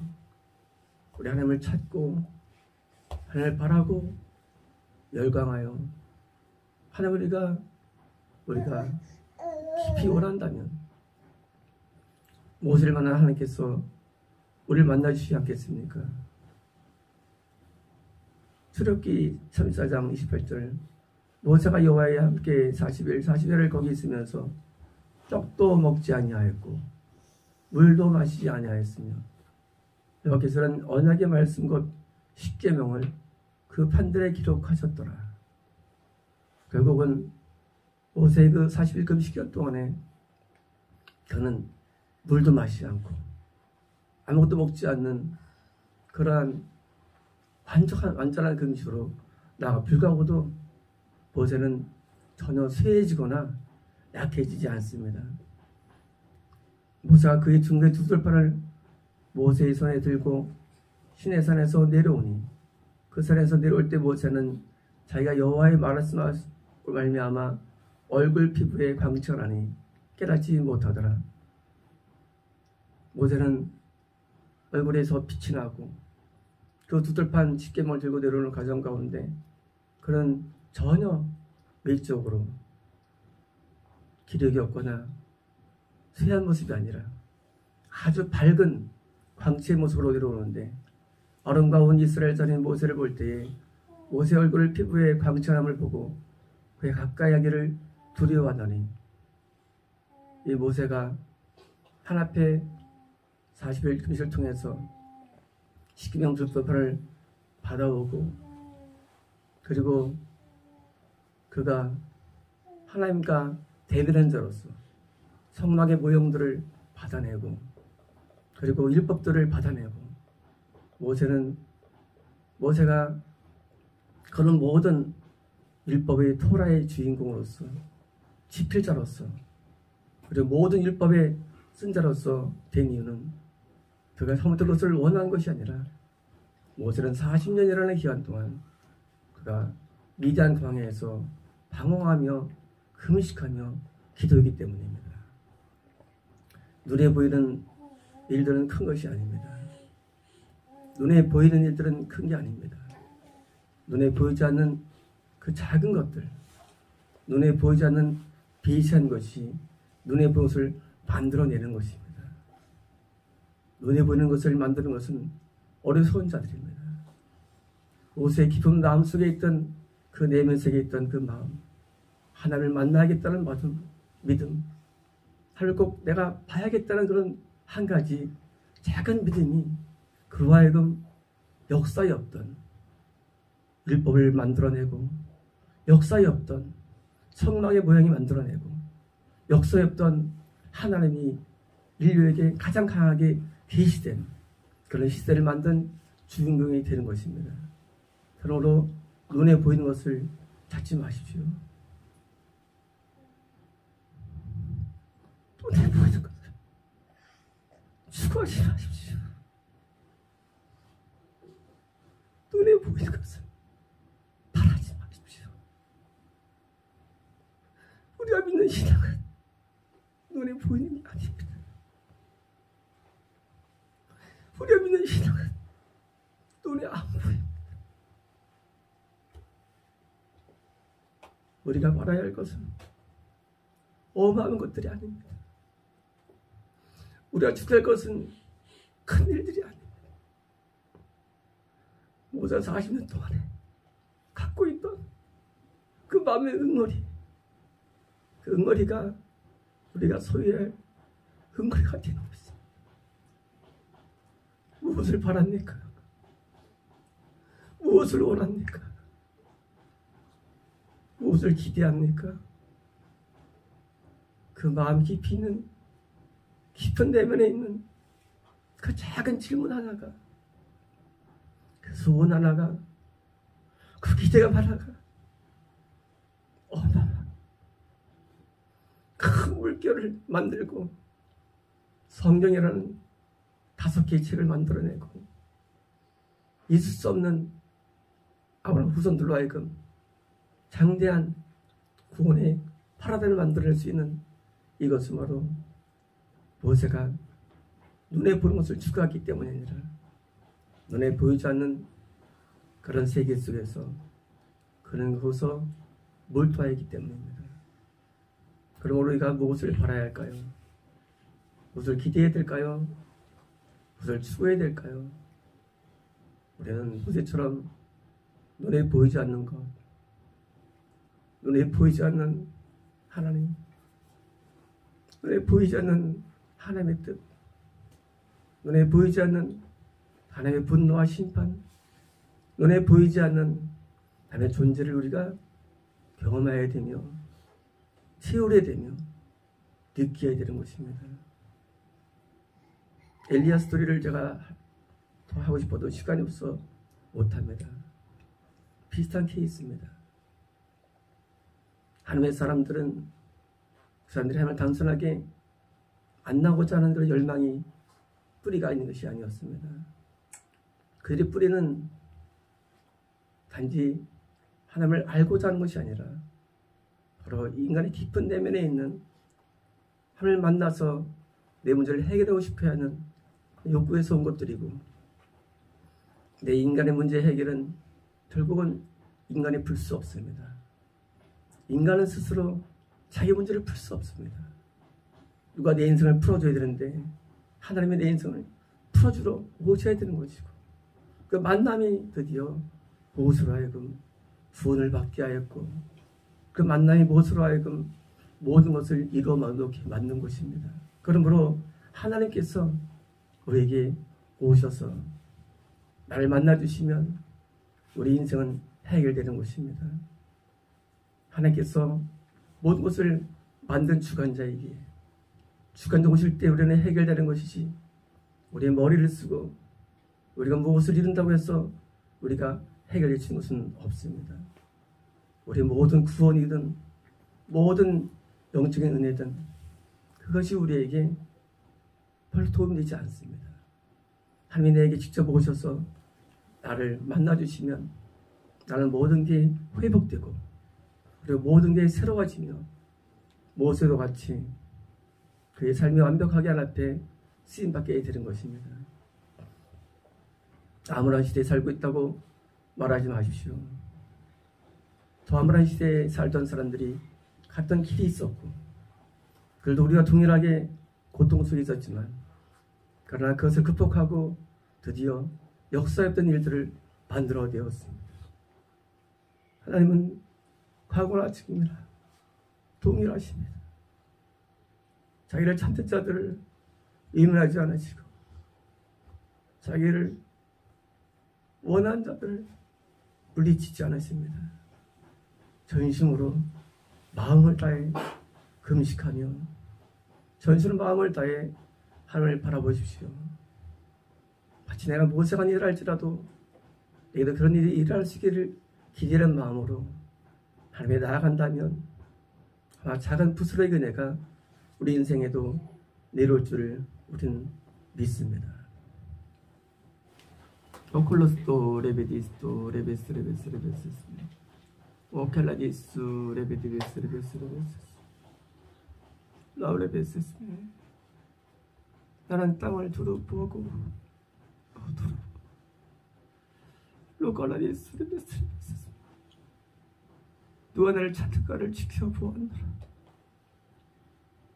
A: 우리 하나님을 찾고 하나님을 바라고 열광하여 하나님 우리가 깊이 원한다면 모세를 만난 하나님께서 우리를 만나주시지 않겠습니까? 출애굽기 34장 28절 모세가 여호와와 함께 40일을 거기 있으면서 떡도 먹지 아니하였고 물도 마시지 아니하였으며 여호와께서는 언약의 말씀 곧 십계명을 그 판들에 기록하셨더라. 결국은 모세의 그 40일 금식기간 동안에 그는 물도 마시지 않고 아무것도 먹지 않는 그러한 완전한 금식으로 나아가 불구하고도 모세는 전혀 쇠해지거나 약해지지 않습니다. 모세가 그의 중대 2돌판을 모세의 손에 들고 시내산에서 내려오니 그 산에서 내려올 때 모세는 자기가 여호와의 말씀으로 말미암아 얼굴 피부에 광채가 나니 깨닫지 못하더라. 모세는 얼굴에서 빛이 나고 그 2돌판 십계명을 들고 내려오는 과정 가운데 그는 전혀 외적으로 기력이 없거나 쇠한 모습이 아니라 아주 밝은 광채의 모습으로 내려오는데 얼음과 온 이스라엘 전인 모세를 볼 때에 모세 얼굴을 피부에 광채남을 보고 그에 가까이 하기를 두려워하더니 이 모세가 한 앞에 40일 금식을 통해서 십계명 2돌판을 받아오고 그리고 그가 하나님과 대면한 자로서 성막의 모형들을 받아내고 그리고 율법들을 받아내고 모세가 그런 모든 율법의 토라의 주인공으로서 지필자로서 그리고 모든 율법의 쓴자로서 된 이유는 그가 처음부터 그것을 원한 것이 아니라 모세는 40년이라는 기간 동안 그가 미디안 광야에서 방황하며 금식하며 기도하기 때문입니다. 눈에 보이는 일들은 큰 것이 아닙니다. 눈에 보이는 일들은 큰 게 아닙니다. 눈에 보이지 않는 그 작은 것들, 눈에 보이지 않는 비시한 것이 눈에 보이는 것을 만들어내는 것입니다. 눈에 보이는 것을 만드는 것은 어리석은 자들입니다. 모세의 깊은 마음속에 있던 그 내면 속에 있던 그 마음, 하나님을 만나야겠다는 믿음, 하나님을 꼭 내가 봐야겠다는 그런 한 가지 작은 믿음이 그로 하여금 역사에 없던 율법을 만들어내고 역사에 없던 성막의 모양이 만들어내고 역사에 없던 하나님이 인류에게 가장 강하게 계시된 그런 시대를 만든 주인공이 되는 것입니다. 그러므로 눈에 보이는 것을 찾지 마십시오. 눈에 보이는 것을 추구하지 마십시오. 눈에 보이는 것을 바라지 마십시오. 우리가 믿는 신앙은 눈에 보이는 게 아닙니다. 우리가 믿는 신앙은 눈에 안 보입니다. 우리가 바라야 할 것은 어마어마한 것들이 아닙니다. 우리가 추구할 것은 큰 일들이 아닙니다. 모자 40년 동안에 갖고 있던 그 마음의 응어리, 그 응어리가 우리가 소유할 응어리가 되는 것입니다. 무엇을 바랍니까? 무엇을 원합니까? 무엇을 기대합니까? 그 마음 깊이 있는 깊은 내면에 있는 그 작은 질문 하나가, 그 소원 하나가, 그 기대감 하나가 어마어마한 큰 물결을 만들고 성경이라는 5개의 책을 만들어내고 있을 수 없는 아브라함 후손들로 하여금 장대한 구원의 파라다를 만들어낼 수 있는 이것은 바로 모세가 눈에 보는 것을 추구하기 때문이 아니라 눈에 보이지 않는 그런 세계 속에서 그런 곳에서 몰두하기 때문입니다. 그러므로 우리가 무엇을 바라야 할까요? 무엇을 기대해야 될까요? 무엇을 추구해야 될까요? 우리는 모세처럼 눈에 보이지 않는 것, 눈에 보이지 않는 하나님, 눈에 보이지 않는 하나님의 뜻, 눈에 보이지 않는 하나님의 분노와 심판, 눈에 보이지 않는 하나님의 존재를 우리가 경험해야 되며 채우려야 되며 느껴야 되는 것입니다. 엘리야 스토리를 제가 더 하고 싶어도 시간이 없어 못합니다. 비슷한 케이스입니다. 하나님의 사람들은 그 사람들이 하나님을 단순하게 만나고자 하는 그런 열망이 뿌리가 있는 것이 아니었습니다. 그들의 뿌리는 단지 하나님을 알고자 하는 것이 아니라 바로 인간의 깊은 내면에 있는 하나님을 만나서 내 문제를 해결하고 싶어 하는 욕구에서 온 것들이고, 내 인간의 문제 해결은 결국은 인간이 풀 수 없습니다. 인간은 스스로 자기 문제를 풀 수 없습니다. 누가 내 인생을 풀어줘야 되는데 하나님이 내 인생을 풀어주러 오셔야 되는 것이고, 그 만남이 드디어 무엇으로 하여금 구원을 받게 하였고, 그 만남이 무엇으로 하여금 모든 것을 이루어 만들게 만든 것입니다. 그러므로 하나님께서 우리에게 오셔서 나를 만나주시면 우리 인생은 해결되는 것입니다. 하나님께서 모든 것을 만든 주관자이기에 주관자 오실 때 우리는 해결되는 것이지, 우리의 머리를 쓰고 우리가 무엇을 이룬다고 해서 우리가 해결해 주는 것은 없습니다. 우리의 모든 구원이든 모든 영적인 은혜든 그것이 우리에게 별로 도움되지 않습니다. 하나님이 내게 직접 오셔서 나를 만나주시면 나는 모든 게 회복되고, 그리고 모든 게 새로워지며 모세도 같이 그의 삶이 완벽하게 하나님 앞에 쓰임받게 되는 것입니다. 암울한 시대에 살고 있다고 말하지 마십시오. 더 암울한 시대에 살던 사람들이 갔던 길이 있었고, 그래도 우리가 동일하게 고통 속에 있었지만, 그러나 그것을 극복하고 드디어 역사했던 일들을 만들어 내었습니다. 하나님은 과거나 지금이나 동일하십니다. 자기를 참된 자들을 의문하지 않으시고, 자기를 원하는 자들을 물리치지 않으십니다. 전심으로 마음을 다해 금식하며 전심으로 마음을 다해 하늘을 바라보십시오. 마치 내가 모세가 일할지라도 내게도 그런 일이 일어나시기를 기대하는 마음으로 하나님에 나아간다면 아마 작은 부스러기 은혜가 우리 인생에도 내려올 줄을 우리는 믿습니다. 오클로스토 레베디스토 레베스 레베스 레베스 오켈라디스 레베디베스 레베스 레베스 라우레베스 나는 땅을 두루 보고 로컬라디스 레베스 레베스 누가 나를 찬특가를 지켜보았노라.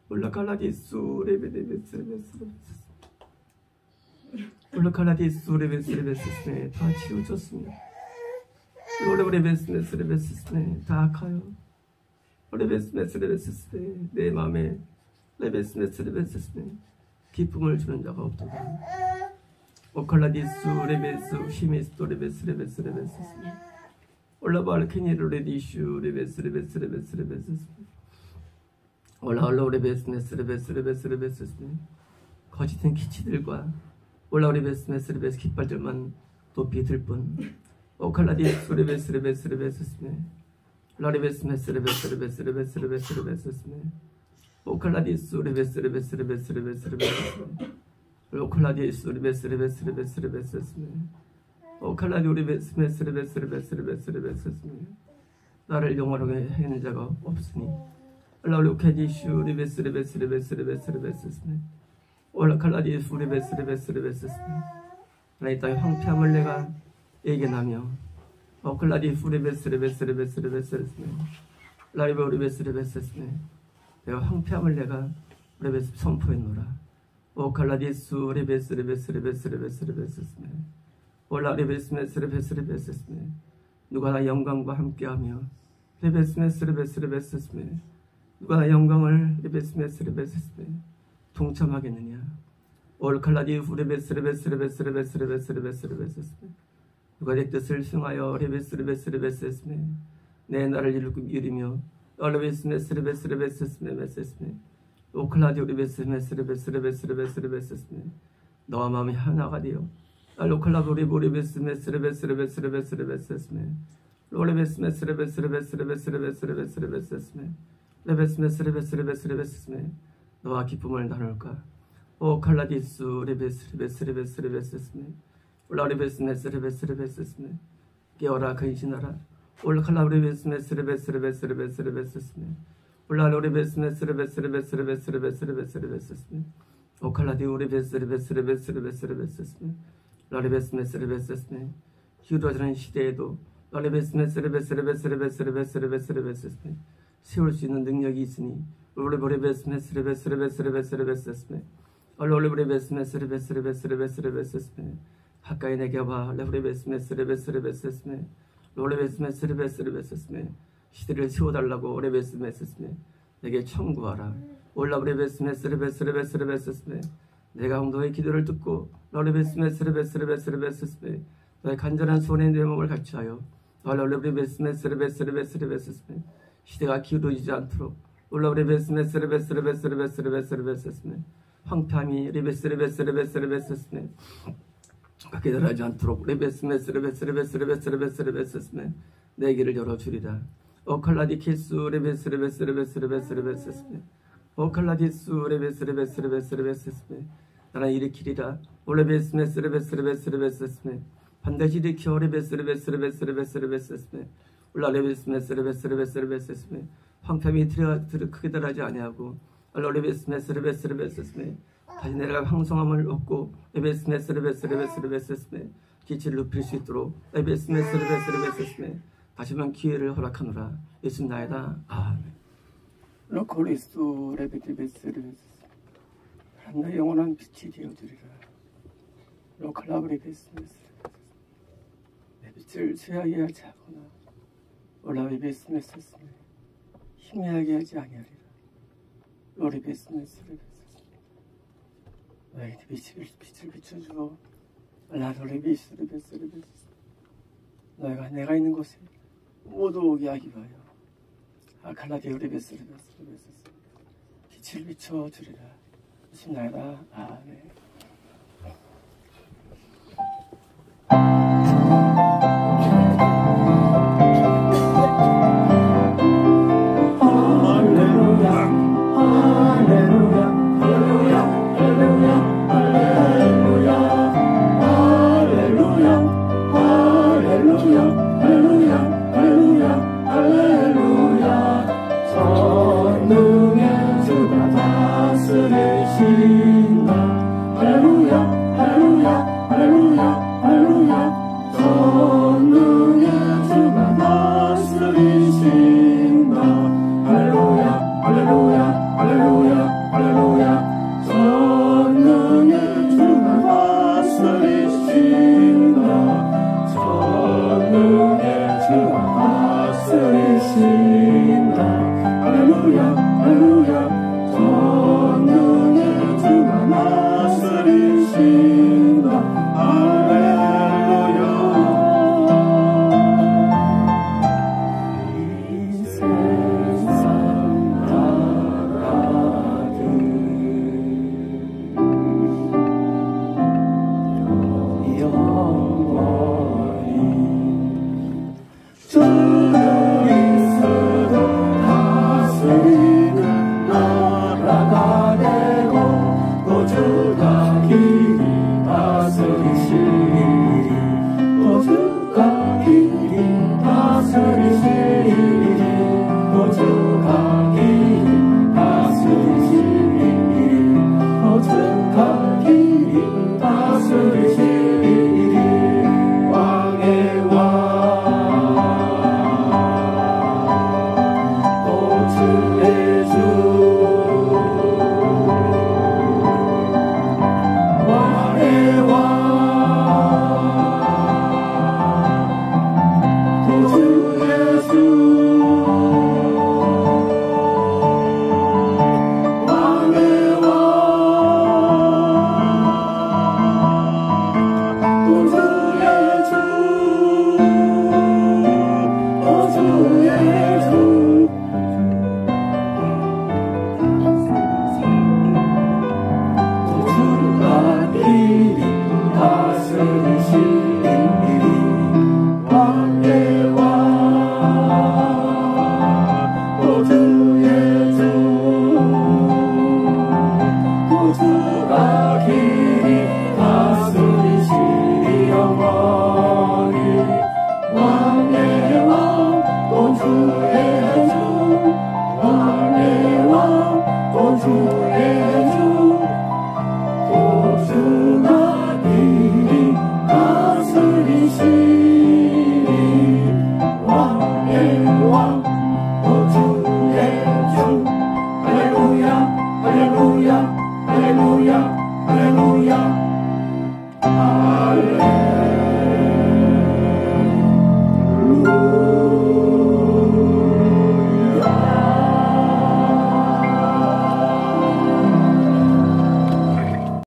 A: 올라칼라디스 레베디베스 레베스 레베스 올라칼라디스 레베스 레베스 다 치우쳤습니다. 오레베스메스 레베스네 다 아카요. 오레베스메스 레베스네 내 마음에 레베스메스 레베스네 기쁨을 주는 자가 없도다. 오칼라디스 레베스 히미스토 레베스 레베스 레베스네 올라발케니르 레디슈 레베스 레베스 레베스 레베스 올라올라 레베스메스 레베스 레베스 레베스네 거짓된 기치들과 올라오레베스메스 레베스 깃발들만 높이 들 뿐 오칼라디스 레베스 레베스 레베스네 라레베스메스 레베스 레베스 레베스 레베스 레베스네 오칼라디스 레베스 레베스 레베스 레베스 레베스네 오칼라디스 레베스 레베스 레베스 레베스네 오칼라디스 레베스 레베스 레베스 레베스 레베스네 나를 영원하게 하는 자가 없으니 올라오케디슈 레베스 레베스 레베스 레베스 레베스네 올라칼라디스 레베스 레베스 레베스네 나 이 땅의 황폐함을 내가 예견하며 오클라디스 레베스 레베스 레베스 레베스네 라리베 레베스 레베스네 내가 황폐함을 내가 레베스 선포했노라. 오칼라디스 레베스 레베스 레베스 레베스 레베스네 올라 레베스메스 레베스 레베스네 누가 나 영광과 함께하며 레베스메스 레베스 레베스네 누가 나 영광을 레베스메스 레베스네 동참하겠느냐. 올칼라디스 레베스 레베스 레베스 레베스 레베스 레베스 레베스네 누가 내 뜻을 승하여 레베스 레베스 레베스네 내 나를 이루며 레베스메스 레베스 레베스네 메세스네 오클라디오 레베스메스 레베스 레베스 레베스 레베스네 너와 마음이 하나가 되어 알로클라도 레베스메스 레베스 레베스 레베스 레베스네 로레베스메스 레베스 레베스 레베스 레베스 레베스 레베스네 레베스메스 레베스 레베스 레베스네 너와 기쁨을 나눌까. 오칼라디스 레베스 레베스 레베스 레베스네 올라레베스메스 레베스 레베스네 깨어라 근신하라. 올라칼라레베스메스 레베스 레베스 레베스 레베스네 올라로레베스메스 레베스 레베스 레베스 레베스 레베스 레베스네 오칼라디오 레베스 레베스 레베스 레베스 레베스네 라레베스메스 레베스네 히우러지는 시대에도 라레베스메스 레베스 레베스 레베스 레베스 레베스 레베스네 세울 수 있는 능력이 있으니 올레브레베스메스 레베스 레베스 레베스 레베스네 올레브레베스메스 레베스 레베스 레베스 레베스네 가까이 내게 와. 레브레베스메스 레베스 레베스네 로레베스메스 레베스 레베스네 시대를 세워달라고 레베스메스네 내게 청구하라. 올라브레베스메스 레베스 레베스 레베스네 내가 너의 기도를 듣고 로레베스메스 레베스 레베스 레베스네 너의 간절한 소원의 내 몸을 같이하여 올라브레베스메스 레베스 레베스 레베스네 시대가 기울어지지 않도록 올라브레베스메스 레베스 레베스 레베스 레베스 레베스네 황폐함이 레베스 레베스 레베스 레베스네 그렇게 들어가지 않도록 레베스메스 레베스 레베스 레베스 레베스 레베스네 내 길을 열어주리라. 오칼라디키스 레베스 레베스 레베스 레베스 레베스네 오칼라디스 레베스 레베스 레베스 레베스네 나는 일으키리라. 올레베스메스 레베스 레베스 레베스네 반드시 일으켜 레베스 레베스 레베스 레베스 레베스네 올라 레베스메스 레베스 레베스 레베스네 황폐함이 크게 들어가지 아니하고 올레베스메스 레베스 레베스네 다시 내가 황성함을 얻고 레베스메스 레베스 레베스 레베스네 기치를 높일 수 있도록 레베스메스 레베스 레베스네 다시만 기회를 허락하노라. 예수 나이다. 아멘. 로코리스토 레베티베스 레베스 하나님의 영원한 빛이 되어주리라. 로칼라브레베스메스 내 빛을 쇠하게 하지 않거나 올라베스메스네 희미하게 하지 아니하리라. 로리베스메스 레베스 너에게 빛을 비춰주어 라로레베스 레베스 레베스 너희가 내가 있는 곳에 모두 오게 하기 위하여 아칼라디오 레베스 레베스 레베스 빛을 비춰주리라. 신나다. 네.
B: 오죽하기를